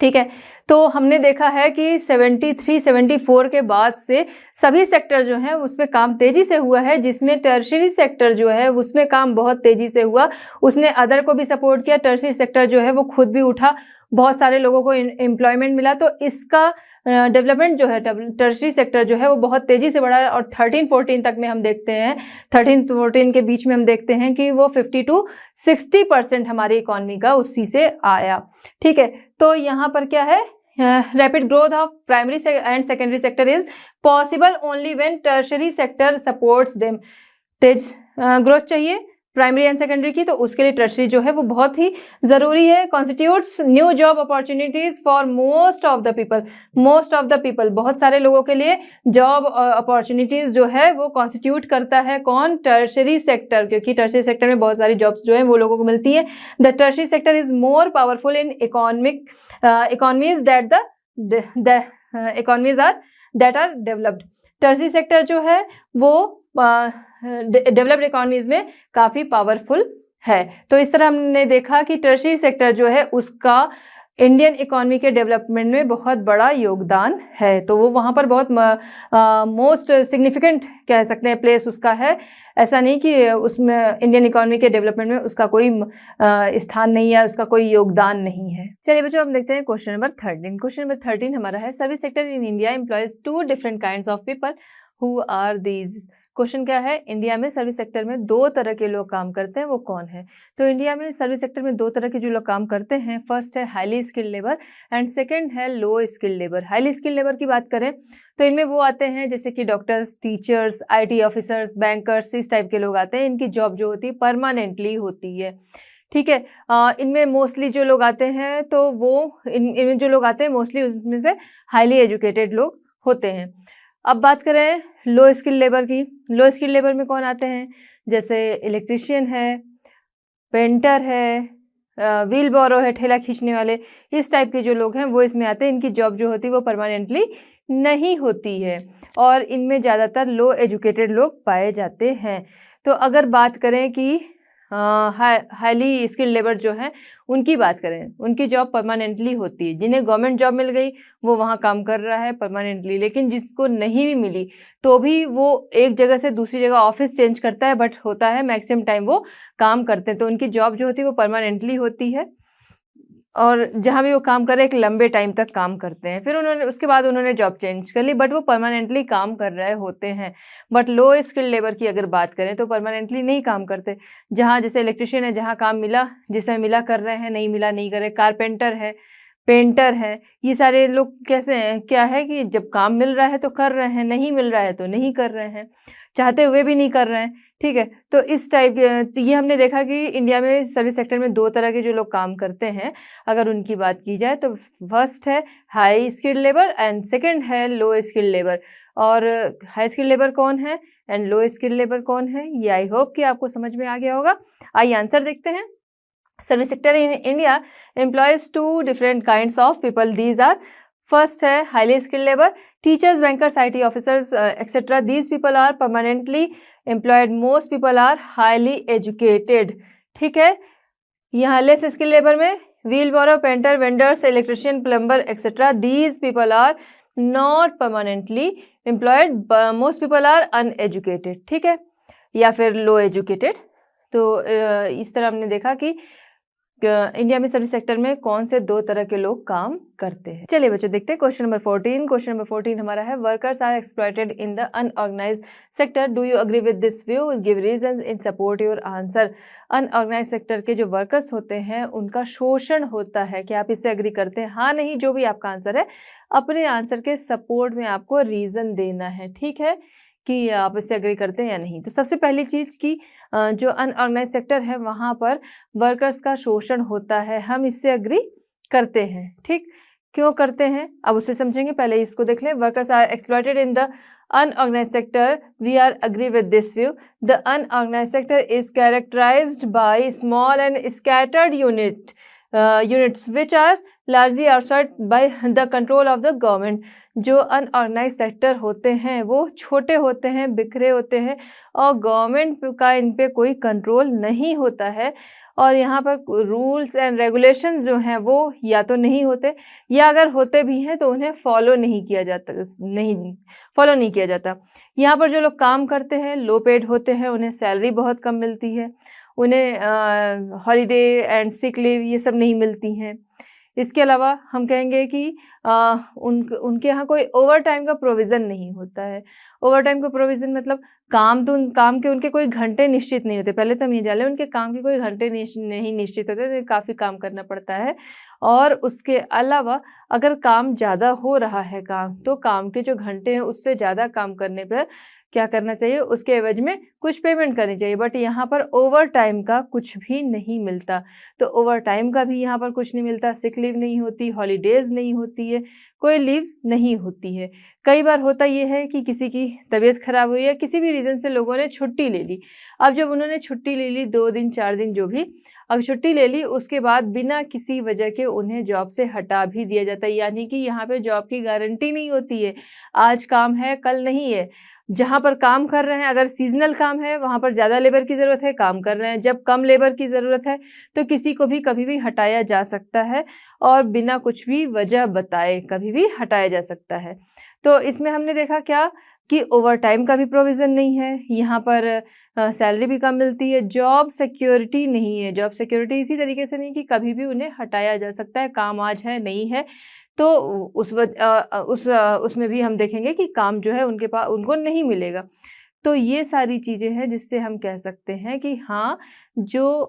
ठीक है। तो हमने देखा है कि 73-74 के बाद से सभी सेक्टर जो है उसमें काम तेजी से हुआ है, जिसमें टर्शियरी सेक्टर जो है उसमें काम बहुत तेजी से हुआ, उसने अदर को भी सपोर्ट किया, टर्शियरी सेक्टर जो है वो खुद भी उठा, बहुत सारे लोगों को एम्प्लॉयमेंट मिला। तो इसका डेवलपमेंट जो है टर्शरी सेक्टर जो है वो बहुत तेजी से बढ़ा है और 13-14 तक में हम देखते हैं, 13-14 के बीच में हम देखते हैं कि वो 50 to 60% हमारी इकोनॉमी का उसी से आया। ठीक है, तो यहाँ पर क्या है, rapid growth of primary and secondary sector is possible only when tertiary sector supports them. Tej growth चाहिए प्राइमरी एंड सेकेंडरी की, तो उसके लिए टर्शरी जो है वो बहुत ही जरूरी है। Constitutes new job opportunities for most of the people, most of the people, बहुत सारे लोगों के लिए जॉब अपॉर्चुनिटीज जो है वो कॉन्स्टिट्यूट करता है कौन, टर्शरी सेक्टर, क्योंकि टर्शरी सेक्टर में बहुत सारी जॉब्स जो है वो लोगों को मिलती है। The tertiary sector is more powerful in economies that are developed. Tertiary sector जो है वो डेवलप्ड इकोनॉमीज में काफी पावरफुल है। तो इस तरह हमने देखा कि टर्शरी सेक्टर जो है उसका इंडियन इकोनॉमी के डेवलपमेंट में बहुत बड़ा योगदान है, तो वो वहाँ पर बहुत मोस्ट सिग्निफिकेंट कह सकते हैं प्लेस उसका है। ऐसा नहीं कि उसमें इंडियन इकोनॉमी के डेवलपमेंट में उसका कोई स्थान नहीं है, उसका कोई योगदान नहीं है। चलिए बच्चों, हम देखते हैं क्वेश्चन नंबर 13। क्वेश्चन नंबर 13 हमारा है, service sector in India employs 2 different kinds of people, who are these. Question क्या है, इंडिया में सर्विस सेक्टर में 2 तरह के लोग काम करते हैं, वो कौन है। तो इंडिया में सर्विस सेक्टर में 2 तरह के जो लोग काम करते हैं, फर्स्ट है highly skilled labour and second है low skilled labour. Highly skilled labour की बात करें तो इनमें वो आते हैं जैसे कि doctors, teachers, IT officers, bankers, इस टाइप के लोग आते हैं। इनकी जॉब जो होती है परमानेंटली होती है। ठीक है, इनमें मोस्टली जो लोग आते हैं तो वो इनमें जो लोग आते हैं मोस्टली उसमें से हाईली एजुकेटेड लोग होते हैं। अब बात करें लो स्किल्ड लेबर की। लो स्किल्ड लेबर में कौन आते हैं, जैसे इलेक्ट्रिशियन है, पेंटर है, व्हील बोरो है, ठेला खींचने वाले, इस टाइप के जो लोग हैं वो इसमें आते हैं। इनकी जॉब जो होती है वो परमानेंटली नहीं होती है और इनमें ज़्यादातर लो एजुकेटेड लोग पाए जाते हैं। तो अगर बात करें कि हाईली स्किल्ड लेबर जो है उनकी बात करें, उनकी जॉब परमानेंटली होती है। जिन्हें गवर्नमेंट जॉब मिल गई वो वहाँ काम कर रहा है परमानेंटली, लेकिन जिसको नहीं भी मिली तो भी वो एक जगह से दूसरी जगह ऑफिस चेंज करता है, बट होता है मैक्सिमम टाइम वो काम करते हैं। तो उनकी जॉब जो होती है वो परमानेंटली होती है और जहाँ भी वो काम कर रहे हैं एक लंबे टाइम तक काम करते हैं। फिर उन्होंने उसके बाद उन्होंने जॉब चेंज कर ली, बट वो परमानेंटली काम कर रहे होते हैं। बट लो स्किल्ड लेबर की अगर बात करें तो परमानेंटली नहीं काम करते। जहाँ जैसे इलेक्ट्रिशियन है, जहाँ काम मिला, जिसे मिला कर रहे हैं, नहीं मिला नहीं कर रहे। कारपेंटर है, पेंटर है, ये सारे लोग कैसे हैं, क्या है कि जब काम मिल रहा है तो कर रहे हैं, नहीं मिल रहा है तो नहीं कर रहे हैं, चाहते हुए भी नहीं कर रहे हैं। ठीक है, तो इस टाइप तो ये हमने देखा कि इंडिया में सर्विस सेक्टर में 2 तरह के जो लोग काम करते हैं, अगर उनकी बात की जाए तो फर्स्ट है high skilled labour and second है लो स्किल्ड लेबर। और हाई स्किल्ड लेबर कौन है एंड लो स्किल्ड लेबर कौन है, ये आई होप कि आपको समझ में आ गया होगा। आइए आंसर देखते हैं। Service sector in India employs 2 different kinds of people. These are, first है highly skilled labor, teachers, bankers, IT officers, etc. These people are permanently employed. Most people are highly educated. ठीक है, यहाँ लेस स्किल लेबर में wheelbarrow, painter, vendors, electrician, plumber, etc. These people are not permanently employed. Most people are uneducated. ठीक है, या फिर लो एजुकेटेड। तो इस तरह हमने देखा कि इंडिया में सर्विस सेक्टर में कौन से 2 तरह के लोग काम करते हैं। चलिए बच्चों, देखते हैं क्वेश्चन नंबर 14। क्वेश्चन नंबर 14 हमारा है, workers are exploited in the unorganised sector, do you agree with this view, give reasons in support your answer. Unorganised sector के जो वर्कर्स होते हैं उनका शोषण होता है, क्या आप इससे एग्री करते हैं? हाँ नहीं, जो भी आपका आंसर है अपने आंसर के सपोर्ट में आपको रीजन देना है। ठीक है, कि आप इससे एग्री करते हैं या नहीं। तो सबसे पहली चीज़ कि जो अनऑर्गेनाइज सेक्टर है वहाँ पर वर्कर्स का शोषण होता है, हम इससे एग्री करते हैं। ठीक, क्यों करते हैं अब उसे समझेंगे, पहले इसको देख लें। Workers are exploited in the unorganized sector, we are agree with this view. The unorganized sector is characterized by small and scattered units which are largely outside by the control of the government. जो अनऑर्गेनाइज सेक्टर होते हैं वो छोटे होते हैं, बिखरे होते हैं और गवर्नमेंट का इन पे कोई कंट्रोल नहीं होता है। और यहाँ पर रूल्स एंड रेगुलेशंस जो हैं वो या तो नहीं होते, या अगर होते भी हैं तो उन्हें फॉलो नहीं किया जाता। यहाँ पर जो लोग काम करते हैं लो पेड होते हैं, उन्हें सैलरी बहुत कम मिलती है, उन्हें हॉलीडे एंड सिक लीव ये सब नहीं मिलती हैं। इसके अलावा हम कहेंगे कि उनके यहाँ कोई ओवर टाइम का प्रोविज़न नहीं होता है। ओवर टाइम का प्रोविज़न मतलब काम के उनके कोई घंटे निश्चित नहीं होते। पहले तो हम ये जान लें, उनके काम के कोई घंटे नहीं निश्चित होते, उन्हें काफ़ी काम करना पड़ता है। और उसके अलावा अगर काम ज़्यादा हो रहा है तो काम के जो घंटे हैं उससे ज़्यादा काम करने पर क्या करना चाहिए, उसके एवज में कुछ पेमेंट करनी चाहिए। बट यहाँ पर ओवर टाइम का कुछ भी नहीं मिलता। तो ओवर टाइम का भी यहाँ पर कुछ नहीं मिलता, सिक लीव नहीं होती, हॉलीडेज़ नहीं होती है, कोई लीव्स नहीं होती है। कई बार होता ये है कि किसी की तबीयत ख़राब हुई या किसी भी रीज़न से लोगों ने छुट्टी ले ली। अब जब उन्होंने छुट्टी ले ली 2 दिन 4 दिन जो भी, अब छुट्टी ले ली, उसके बाद बिना किसी वजह के उन्हें जॉब से हटा भी दिया जाता है। यानी कि यहाँ पे जॉब की गारंटी नहीं होती है, आज काम है कल नहीं है। जहाँ पर काम कर रहे हैं, अगर सीज़नल काम है वहाँ पर ज़्यादा लेबर की ज़रूरत है, काम कर रहे हैं। जब कम लेबर की ज़रूरत है तो किसी को भी कभी भी हटाया जा सकता है और बिना कुछ भी वजह बताए कभी भी हटाया जा सकता है। तो इसमें हमने देखा क्या कि ओवर टाइम का भी प्रोविज़न नहीं है, यहाँ पर सैलरी भी कम मिलती है, जॉब सिक्योरिटी नहीं है। जॉब सिक्योरिटी इसी तरीके से नहीं कि कभी भी उन्हें हटाया जा सकता है, काम आज है नहीं है। तो उसमें भी हम देखेंगे कि काम जो है उनको नहीं मिलेगा। तो ये सारी चीज़ें हैं जिससे हम कह सकते हैं कि हाँ, जो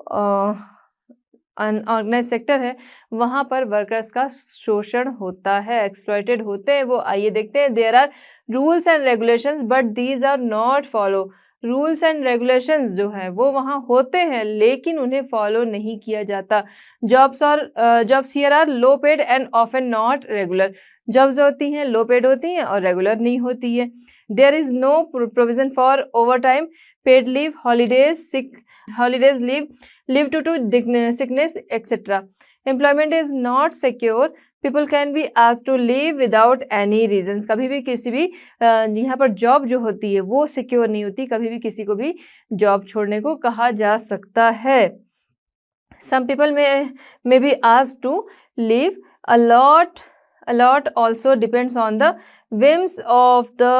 अनऑर्गेनाइज़ सेक्टर है वहाँ पर वर्कर्स का शोषण होता है, एक्सप्लॉइटेड होते हैं वो। आइए देखते हैं, there are rules and regulations but these are not follow. Rules and regulations जो हैं वो वहाँ होते हैं लेकिन उन्हें फॉलो नहीं किया जाता। Jobs here are low paid and often not regular. Jobs होती हैं लो पेड होती हैं और रेगुलर नहीं होती है। There is no provision for overtime, paid leave, holidays leave due to sickness, etc. Employment is not secure. People can be asked to leave without any reasons. कभी भी किसी भी यहाँ पर जॉब जो होती है वो सिक्योर नहीं होती, कभी भी किसी को भी जॉब छोड़ने को कहा जा सकता है। Some people may be asked to leave. A lot also depends on the whims of the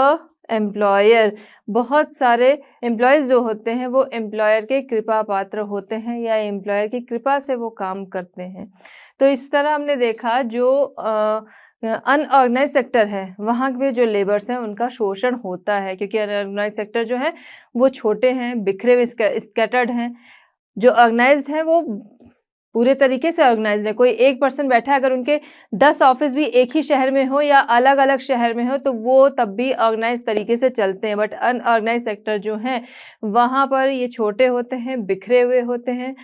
employer. बहुत सारे एम्प्लॉयज़ जो होते हैं वो एम्प्लॉयर के कृपा पात्र होते हैं या एम्प्लॉयर की कृपा से वो काम करते हैं। तो इस तरह हमने देखा जो अनऑर्गेनाइज सेक्टर है वहाँ पे जो लेबर्स हैं उनका शोषण होता है, क्योंकि अनऑर्गेनाइज सेक्टर जो है वो छोटे हैं, बिखरे हुए स्कैटर्ड हैं। जो ऑर्गेनाइज्ड हैं वो पूरे तरीके से ऑर्गेनाइज्ड है। कोई एक पर्सन बैठा है, अगर उनके 10 ऑफिस भी एक ही शहर में हो या अलग अलग शहर में हो तो वो तब भी ऑर्गेनाइज तरीके से चलते हैं। बट अनऑर्गेनाइज सेक्टर जो हैं वहाँ पर ये छोटे होते हैं, बिखरे हुए होते हैं,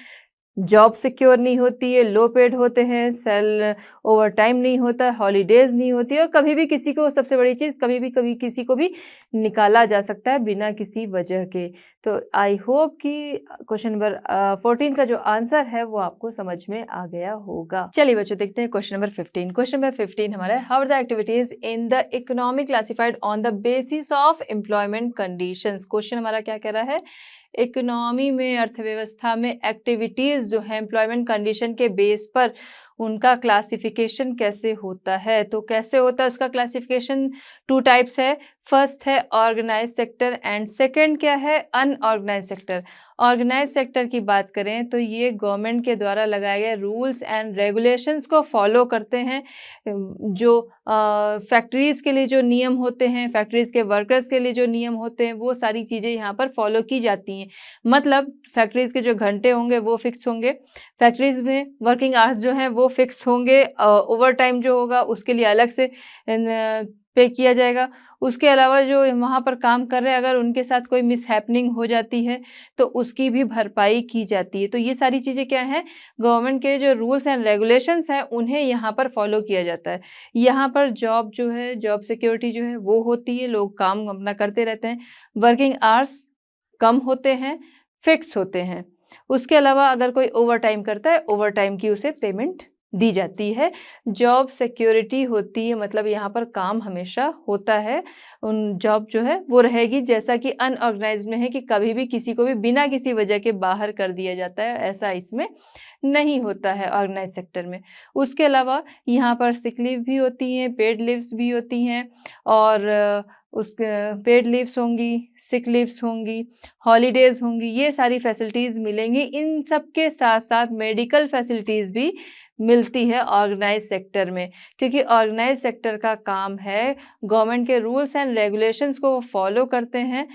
जॉब सिक्योर नहीं होती है, लो पेड होते हैं, ओवर टाइम नहीं होता है, हॉलीडेज़ नहीं होती है और कभी भी किसी को, सबसे बड़ी चीज़, कभी किसी को भी निकाला जा सकता है बिना किसी वजह के। तो आई होप कि क्वेश्चन नंबर 14 का जो आंसर है वो आपको समझ में आ गया होगा। चलिए बच्चों देखते हैं क्वेश्चन नंबर 15। क्वेश्चन नंबर 15 हमारा है, how are the activities in the economy classified on the basis of employment conditions. Question हमारा क्या कह रहा है, इकोनॉमी में, अर्थव्यवस्था में एक्टिविटीज़ जो है एम्प्लॉयमेंट कंडीशन के बेस पर उनका क्लासिफिकेशन कैसे होता है। तो कैसे होता है उसका क्लासिफिकेशन, 2 टाइप्स है। फर्स्ट है ऑर्गेनाइज सेक्टर एंड सेकंड क्या है, अनऑर्गेनाइज सेक्टर। ऑर्गेनाइज सेक्टर की बात करें तो ये गवर्नमेंट के द्वारा लगाए गए रूल्स एंड रेगुलेशंस को फॉलो करते हैं। जो फैक्ट्रीज़ के लिए जो नियम होते हैं, फैक्ट्रीज़ के वर्कर्स के लिए जो नियम होते हैं, वो सारी चीज़ें यहाँ पर फॉलो की जाती हैं। मतलब फैक्ट्रीज़ के जो घंटे होंगे वो फिक्स होंगे, फैक्ट्रीज़ में वर्किंग आवर्स जो हैं वो फिक्स होंगे, ओवर टाइम जो होगा उसके लिए अलग से पे किया जाएगा। उसके अलावा जो वहाँ पर काम कर रहे हैं अगर उनके साथ कोई मिसहैपनिंग हो जाती है तो उसकी भी भरपाई की जाती है। तो ये सारी चीज़ें क्या हैं, गवर्नमेंट के जो रूल्स एंड रेगुलेशंस हैं उन्हें यहाँ पर फॉलो किया जाता है। यहाँ पर जॉब जो है, जॉब सिक्योरिटी जो है वो होती है, लोग काम अपना करते रहते हैं, वर्किंग आवर्स कम होते हैं, फिक्स होते हैं। उसके अलावा अगर कोई ओवर टाइम करता है, ओवर टाइम की उसे पेमेंट दी जाती है। जॉब सिक्योरिटी होती है, मतलब यहाँ पर काम हमेशा होता है, उन जॉब जो है वो रहेगी। जैसा कि अनऑर्गेनाइज्ड में है कि कभी भी किसी को भी बिना किसी वजह के बाहर कर दिया जाता है, ऐसा इसमें नहीं होता है ऑर्गेनाइज सेक्टर में। उसके अलावा यहाँ पर सिक लीव भी होती हैं, पेड लीव्स भी होती हैं और उसके पेड लीव्स होंगी, सिक लीव्स होंगी, हॉलीडेज़ होंगी, ये सारी फैसिलिटीज़ मिलेंगी। इन सब के साथ साथ मेडिकल फैसिलिटीज़ भी मिलती है ऑर्गेनाइज सेक्टर में, क्योंकि ऑर्गेनाइज सेक्टर का काम है गवर्नमेंट के रूल्स एंड रेगुलेशंस को वो फॉलो करते हैं,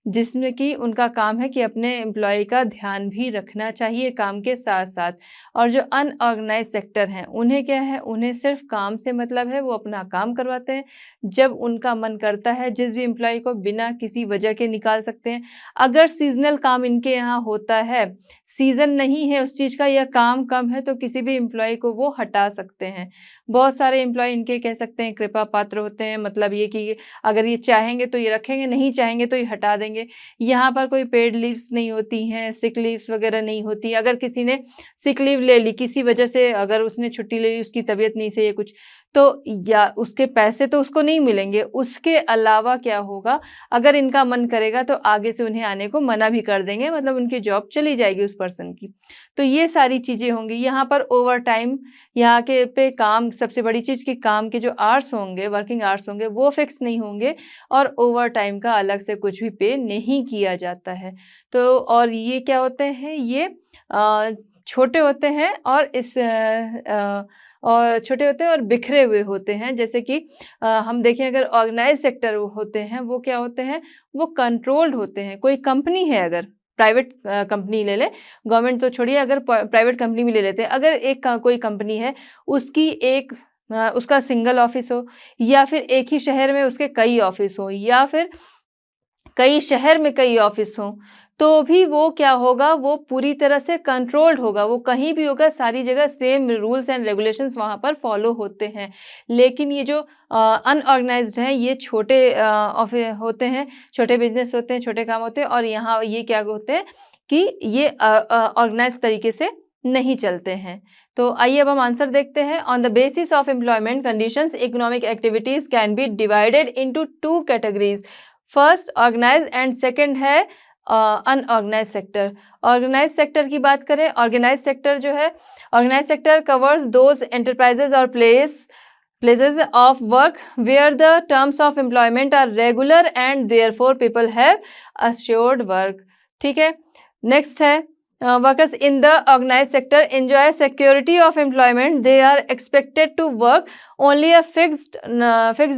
जिसमें कि उनका काम है कि अपने एम्प्लॉय का ध्यान भी रखना चाहिए काम के साथ साथ। और जो अनऑर्गेनाइज सेक्टर हैं उन्हें क्या है, उन्हें सिर्फ काम से मतलब है, वो अपना काम करवाते हैं जब उनका मन करता है, जिस भी एम्प्लॉय को बिना किसी वजह के निकाल सकते हैं। अगर सीजनल काम इनके यहाँ होता है, सीजन नहीं है उस चीज़ का या काम कम है, तो किसी भी एम्प्लॉय को वो हटा सकते हैं। बहुत सारे एम्प्लॉय इनके कह सकते हैं कृपा पात्र होते हैं, मतलब ये कि अगर ये चाहेंगे तो ये रखेंगे, नहीं चाहेंगे तो ये हटा देंगे। यहाँ पर कोई पेड लीव्स नहीं होती हैं, सिक लीव्स वगैरह नहीं होती। अगर किसी ने सिक लीव ले ली किसी वजह से, अगर उसने छुट्टी ले ली, उसकी तबीयत नहीं सही है कुछ, तो या उसके पैसे तो उसको नहीं मिलेंगे। उसके अलावा क्या होगा, अगर इनका मन करेगा तो आगे से उन्हें आने को मना भी कर देंगे, मतलब उनकी जॉब चली जाएगी उस पर्सन की। तो ये सारी चीज़ें होंगी। यहाँ पर ओवर टाइम, यहाँ के पे काम, सबसे बड़ी चीज़ कि काम के जो आवर्स होंगे, वर्किंग आवर्स होंगे, वो फिक्स नहीं होंगे और ओवर टाइम का अलग से कुछ भी पे नहीं किया जाता है। तो और ये क्या होते हैं, ये छोटे होते हैं और छोटे होते हैं और बिखरे हुए होते हैं। जैसे कि हम देखें, अगर ऑर्गेनाइज सेक्टर होते हैं वो क्या होते हैं, वो कंट्रोल्ड होते हैं। कोई कंपनी है, अगर प्राइवेट कंपनी ले ले, गवर्नमेंट तो छोड़िए, अगर प्राइवेट कंपनी भी ले लेते हैं, अगर एक कोई कंपनी है, उसकी एक उसका सिंगल ऑफिस हो, या फिर एक ही शहर में उसके कई ऑफिस हो, या फिर कई शहर में कई ऑफिस हों, तो भी वो क्या होगा, वो पूरी तरह से कंट्रोल्ड होगा। वो कहीं भी होगा, सारी जगह सेम रूल्स एंड रेगुलेशंस वहाँ पर फॉलो होते हैं। लेकिन ये जो अनऑर्गेनाइज्ड हैं, ये छोटे ऑफिस होते हैं, छोटे बिजनेस होते हैं, छोटे काम होते हैं, और यहाँ ये क्या होते हैं कि ये ऑर्गेनाइज तरीके से नहीं चलते हैं। तो आइए अब हम आंसर देखते हैं। On the basis of employment conditions, economic activities can be divided into 2 categories. First organise and second है अनऑर्गेनाइज सेक्टर। ऑर्गेनाइज सेक्टर की बात करें, ऑर्गेनाइज सेक्टर जो है, organise sector covers those enterprises और places of work where the terms of employment are regular and therefore people have assured work। ठीक है, नेक्स्ट है workers in the organized sector enjoy security of employment. They are expected to work only a fixed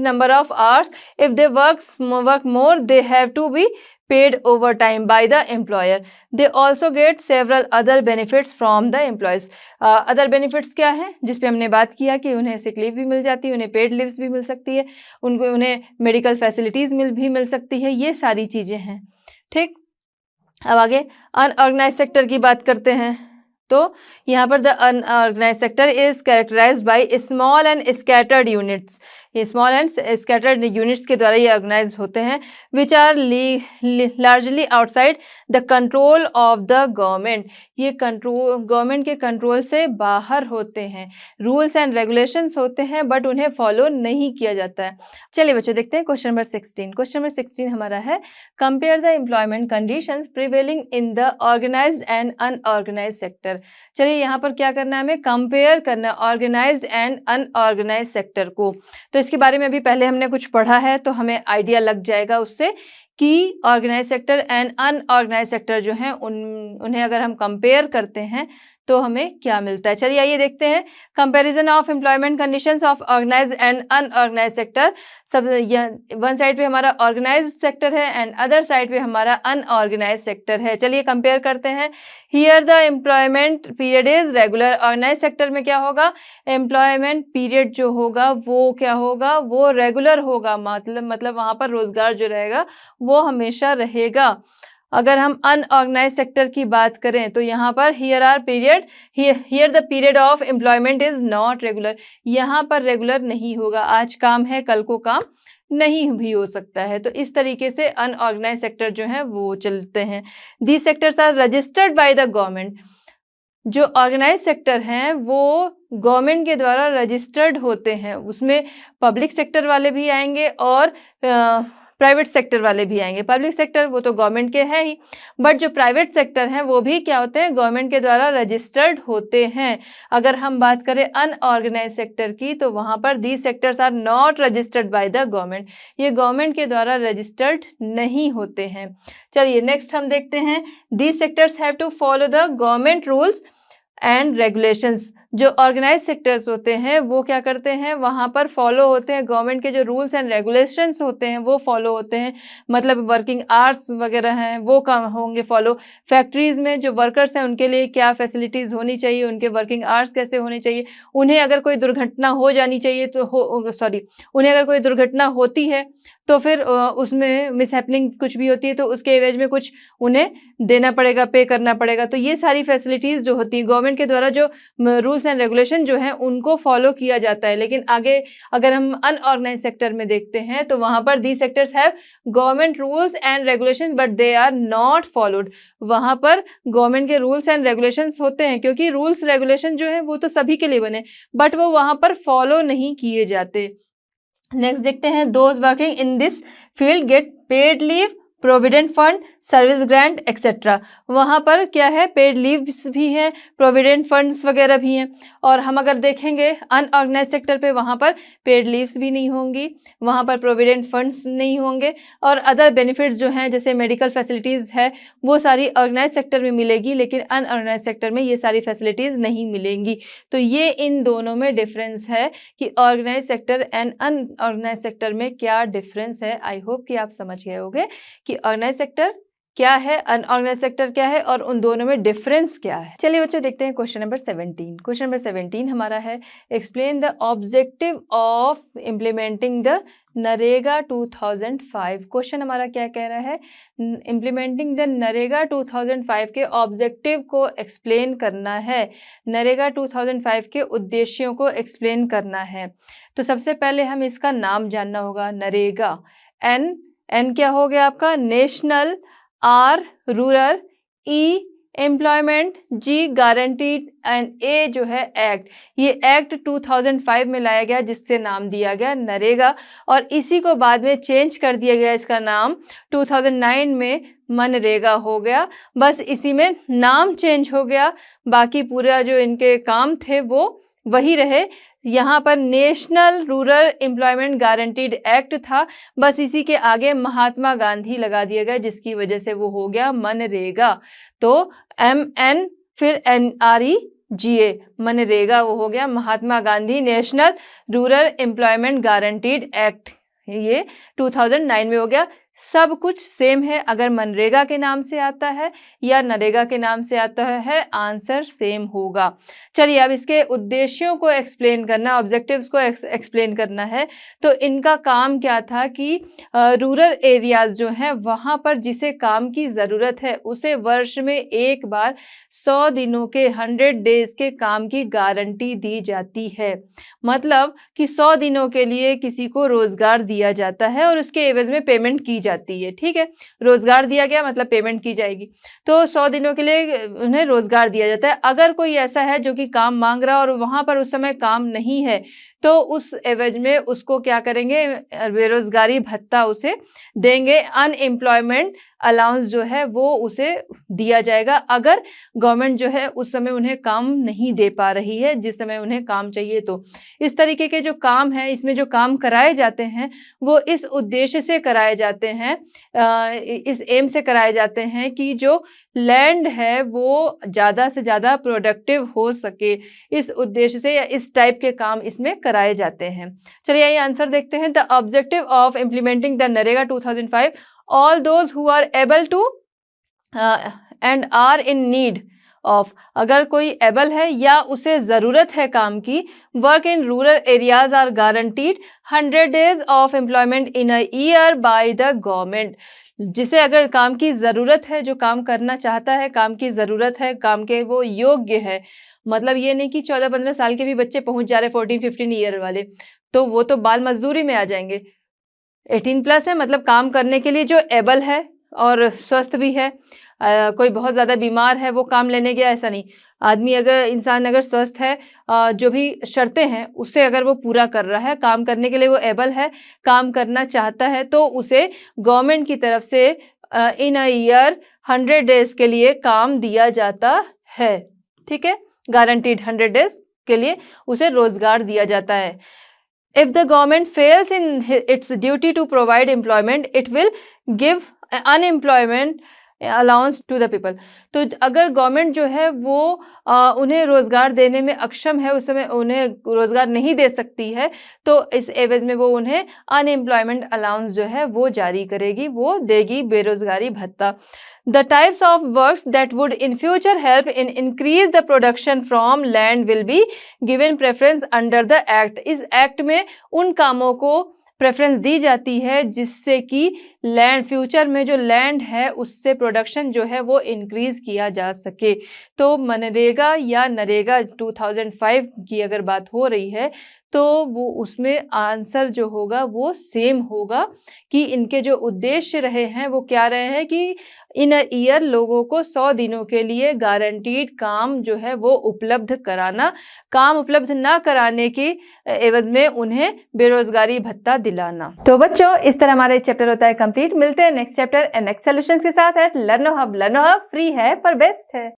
number of hours. If they work more, they have to be paid overtime by the employer. They also get several other benefits from the employees. Other benefits क्या है, जिस पे हमने बात किया कि उन्हें सिक लीव भी मिल जाती है, उन्हें पेड लीव्स भी मिल सकती है, उन्हें मेडिकल फैसिलिटीज़ भी मिल सकती है। ये सारी चीज़ें हैं। ठीक, अब आगे अनऑर्गेनाइज सेक्टर की बात करते हैं। तो यहाँ पर the unorganise sector is characterised by small and scattered units. ये स्मॉल एंड स्कैटर्ड यूनिट्स के द्वारा ये ऑर्गेनाइज होते हैं, which are largely outside the control of the government. ये गवर्नमेंट के कंट्रोल से बाहर होते हैं, रूल्स एंड रेगुलेशंस होते हैं, बट उन्हें फॉलो नहीं किया जाता है। चलिए बच्चों, देखते हैं क्वेश्चन नंबर 16। क्वेश्चन नंबर 16 हमारा है, compare the employment conditions prevailing in the organised and unorganised sector. चलिए यहाँ पर क्या करना है, हमें कंपेयर करना है ऑर्गेनाइज्ड एंड अनऑर्गेनाइज्ड सेक्टर को। तो इसके बारे में अभी पहले हमने कुछ पढ़ा है, तो हमें आइडिया लग जाएगा उससे कि organise sector and unorganise sector जो हैं उन्हें अगर हम कंपेयर करते हैं तो हमें क्या मिलता है। चलिए आइए देखते हैं, comparison of employment conditions of organised and unorganised sector. सब वन साइड पे हमारा ऑर्गेनाइज्ड सेक्टर है एंड अदर साइड पे हमारा अनऑर्गेनाइज्ड सेक्टर है। चलिए कंपेयर करते हैं। Here the employment period is regular. Organise sector में क्या होगा, एम्प्लॉयमेंट पीरियड जो होगा वो क्या होगा, वो रेगुलर होगा, मतलब वहाँ पर रोजगार जो रहेगा वो हमेशा रहेगा। अगर हम अनऑर्गेनाइज सेक्टर की बात करें तो यहाँ पर here the period of employment is not regular. यहाँ पर रेगुलर नहीं होगा, आज काम है कल को काम नहीं भी हो सकता है। तो इस तरीके से अनऑर्गेनाइज सेक्टर जो है वो चलते हैं। These sectors are registered by the government. जो ऑर्गेनाइज सेक्टर हैं वो गवर्नमेंट के द्वारा रजिस्टर्ड होते हैं, उसमें पब्लिक सेक्टर वाले भी आएंगे और प्राइवेट सेक्टर वाले भी आएंगे। पब्लिक सेक्टर वो तो गवर्नमेंट के हैं ही, बट जो प्राइवेट सेक्टर हैं वो भी क्या होते हैं, गवर्नमेंट के द्वारा रजिस्टर्ड होते हैं। अगर हम बात करें अनऑर्गेनाइज सेक्टर की, तो वहां पर these sectors are not registered by the government, ये गवर्नमेंट के द्वारा रजिस्टर्ड नहीं होते हैं। चलिए नेक्स्ट हम देखते हैं, these sectors have to follow the government rules and regulations. जो ऑर्गेनाइज सेक्टर्स होते हैं वो क्या करते हैं, वहाँ पर फॉलो होते हैं गवर्नमेंट के जो रूल्स एंड रेगुलेशंस होते हैं वो फॉलो होते हैं, मतलब वर्किंग आवर्स वगैरह हैं वो काम होंगे फॉलो। फैक्ट्रीज़ में जो वर्कर्स हैं उनके लिए क्या फैसिलिटीज़ होनी चाहिए, उनके वर्किंग आवर्स कैसे होने चाहिए, उन्हें अगर कोई दुर्घटना हो जानी चाहिए तो उन्हें अगर कोई दुर्घटना होती है तो फिर उसमें मिसहैपनिंग कुछ भी होती है तो उसके एवज में कुछ उन्हें देना पड़ेगा, पे करना पड़ेगा। तो ये सारी फैसिलिटीज़ जो होती है गवर्नमेंट के द्वारा, जो रूल्स एंड रेगुलेशन जो हैं उनको फॉलो किया जाता है। लेकिन आगे अगर हम अनऑर्गेनाइज सेक्टर में देखते हैं तो वहाँ पर the sectors have government rules and regulation but they are not followed. वहाँ पर गवर्नमेंट के रूल्स एंड रेगुलेशंस होते हैं, क्योंकि रूल्स रेगुलेशन जो है वो तो सभी के लिए बने, बट वो वहाँ पर फॉलो नहीं किए जाते। नेक्स्ट देखते हैं, those working in this field get paid leave, provident fund, service grant etcetera. वहाँ पर क्या है, पेड लीव्स भी हैं, प्रोविडेंट फंड्स वगैरह भी हैं। और हम अगर देखेंगे अनऑर्गेनाइज सेक्टर पे, वहाँ पर पेड लीव्स भी नहीं होंगी, वहाँ पर प्रोविडेंट फंड्स नहीं होंगे, और अदर बेनिफिट्स जो हैं जैसे मेडिकल फैसिलिटीज़ है वो सारी ऑर्गेनाइज सेक्टर में मिलेगी, लेकिन अनऑर्गेनाइज सेक्टर में ये सारी फैसिलिटीज़ नहीं मिलेंगी। तो ये इन दोनों में डिफरेंस है कि organise sector and unorganise sector में क्या डिफरेंस है। आई होप कि आप समझ गए होंगे कि ऑर्गेनाइज सेक्टर क्या है, अनऑर्गेनाइज सेक्टर क्या है और उन दोनों में डिफरेंस क्या है। चलिए बच्चों देखते हैं क्वेश्चन नंबर 17। क्वेश्चन नंबर 17 हमारा है, explain the objective of implementing the NREGA 2005। Question हमारा क्या कह रहा है, इम्प्लीमेंटिंग द नरेगा 2005 के ऑब्जेक्टिव को एक्सप्लेन करना है, नरेगा 2005 के उद्देश्यों को एक्सप्लेन करना है। तो सबसे पहले हम इसका नाम जानना होगा, नरेगा। एन क्या हो गया आपका, national, R rural, E employment, G guaranteed and A जो है एक्ट। ये एक्ट 2005 में लाया गया जिससे नाम दिया गया नरेगा, और इसी को बाद में चेंज कर दिया गया, इसका नाम 2009 में मनरेगा हो गया। बस इसी में नाम चेंज हो गया, बाकी पूरा जो इनके काम थे वो वही रहे। यहाँ पर national rural employment guaranteed act था, बस इसी के आगे महात्मा गांधी लगा दिया गया जिसकी वजह से वो हो गया मनरेगा। तो MN फिर NREGA, मनरेगा वो हो गया Mahatma Gandhi national rural employment guaranteed act, ये 2009 में हो गया। सब कुछ सेम है, अगर मनरेगा के नाम से आता है या नरेगा के नाम से आता है, आंसर सेम होगा। चलिए अब इसके उद्देश्यों को एक्सप्लेन करना, ऑब्जेक्टिव्स को एक्सप्लेन करना है। तो इनका काम क्या था कि रूरल एरियाज जो हैं वहाँ पर जिसे काम की ज़रूरत है उसे वर्ष में एक बार 100 दिनों के 100 डेज के काम की गारंटी दी जाती है। मतलब कि 100 दिनों के लिए किसी को रोज़गार दिया जाता है और उसके एवज में पेमेंट की जाती है। ठीक है, रोजगार दिया गया मतलब पेमेंट की जाएगी, तो 100 दिनों के लिए उन्हें रोजगार दिया जाता है। अगर कोई ऐसा है जो कि काम मांग रहा है और वहां पर उस समय काम नहीं है तो उस एवज में उसको क्या करेंगे, बेरोजगारी भत्ता उसे देंगे, अनएम्प्लॉयमेंट अलाउंस जो है वो उसे दिया जाएगा अगर गवर्नमेंट जो है उस समय उन्हें काम नहीं दे पा रही है जिस समय उन्हें काम चाहिए। तो इस तरीके के जो काम है, इसमें जो काम कराए जाते हैं वो इस उद्देश्य से कराए जाते हैं, इस एम से कराए जाते हैं कि जो लैंड है वो ज़्यादा से ज़्यादा प्रोडक्टिव हो सके, इस उद्देश्य से या इस टाइप के काम इसमें कराए जाते हैं। चलिए ये आंसर देखते हैं। The objective of implementing the NREGA 2005, all those who are able to and are in need of, अगर कोई एबल है या उसे ज़रूरत है काम की, work in rural areas are guaranteed 100 days of employment in a year by the government. जिसे अगर काम की ज़रूरत है, जो काम करना चाहता है, काम की ज़रूरत है, काम के वो योग्य है, मतलब ये नहीं कि 14-15 साल के भी बच्चे पहुंच जा रहे 14-15 ईयर वाले, तो वो तो बाल मजदूरी में आ जाएंगे। 18+ है मतलब काम करने के लिए जो एबल है, और स्वस्थ भी है, कोई बहुत ज़्यादा बीमार है वो काम लेने गया, ऐसा नहीं। आदमी अगर इंसान अगर स्वस्थ है, जो भी शर्तें हैं उसे अगर वो पूरा कर रहा है, काम करने के लिए वो एबल है, काम करना चाहता है, तो उसे गवर्नमेंट की तरफ से इन अ ईयर 100 डेज के लिए काम दिया जाता है। ठीक है, गारंटीड 100 डेज के लिए उसे रोजगार दिया जाता है। If the government fails in its duty to provide employment, it will give unemployment allowance to the people। तो अगर गवर्नमेंट जो है वो उन्हें रोजगार देने में अक्षम है, उस समय उन्हें रोजगार नहीं दे सकती है, तो इस एवज में वो उन्हें अनएम्प्लॉयमेंट अलाउंस जो है वो जारी करेगी, वो देगी, बेरोजगारी भत्ता। The types of works that would in future help in increase the production from land will be given preference under the act। इस एक्ट में उन कामों को प्रेफरेंस दी जाती है जिससे कि लैंड, फ्यूचर में जो लैंड है उससे प्रोडक्शन जो है वो इंक्रीज किया जा सके। तो मनरेगा या नरेगा 2005 की अगर बात हो रही है तो वो उसमें आंसर जो होगा वो सेम होगा कि इनके जो उद्देश्य रहे हैं वो क्या रहे हैं कि इन अ ईयर लोगों को 100 दिनों के लिए गारंटीड काम जो है वो उपलब्ध कराना, काम उपलब्ध ना कराने के एवज में उन्हें बेरोजगारी भत्ता दिलाना। तो बच्चों, इस तरह हमारा चैप्टर होता है कंप्लीट। मिलते हैं next chapter and next solutions के साथ। एट लर्नो हब फ्री है पर बेस्ट है।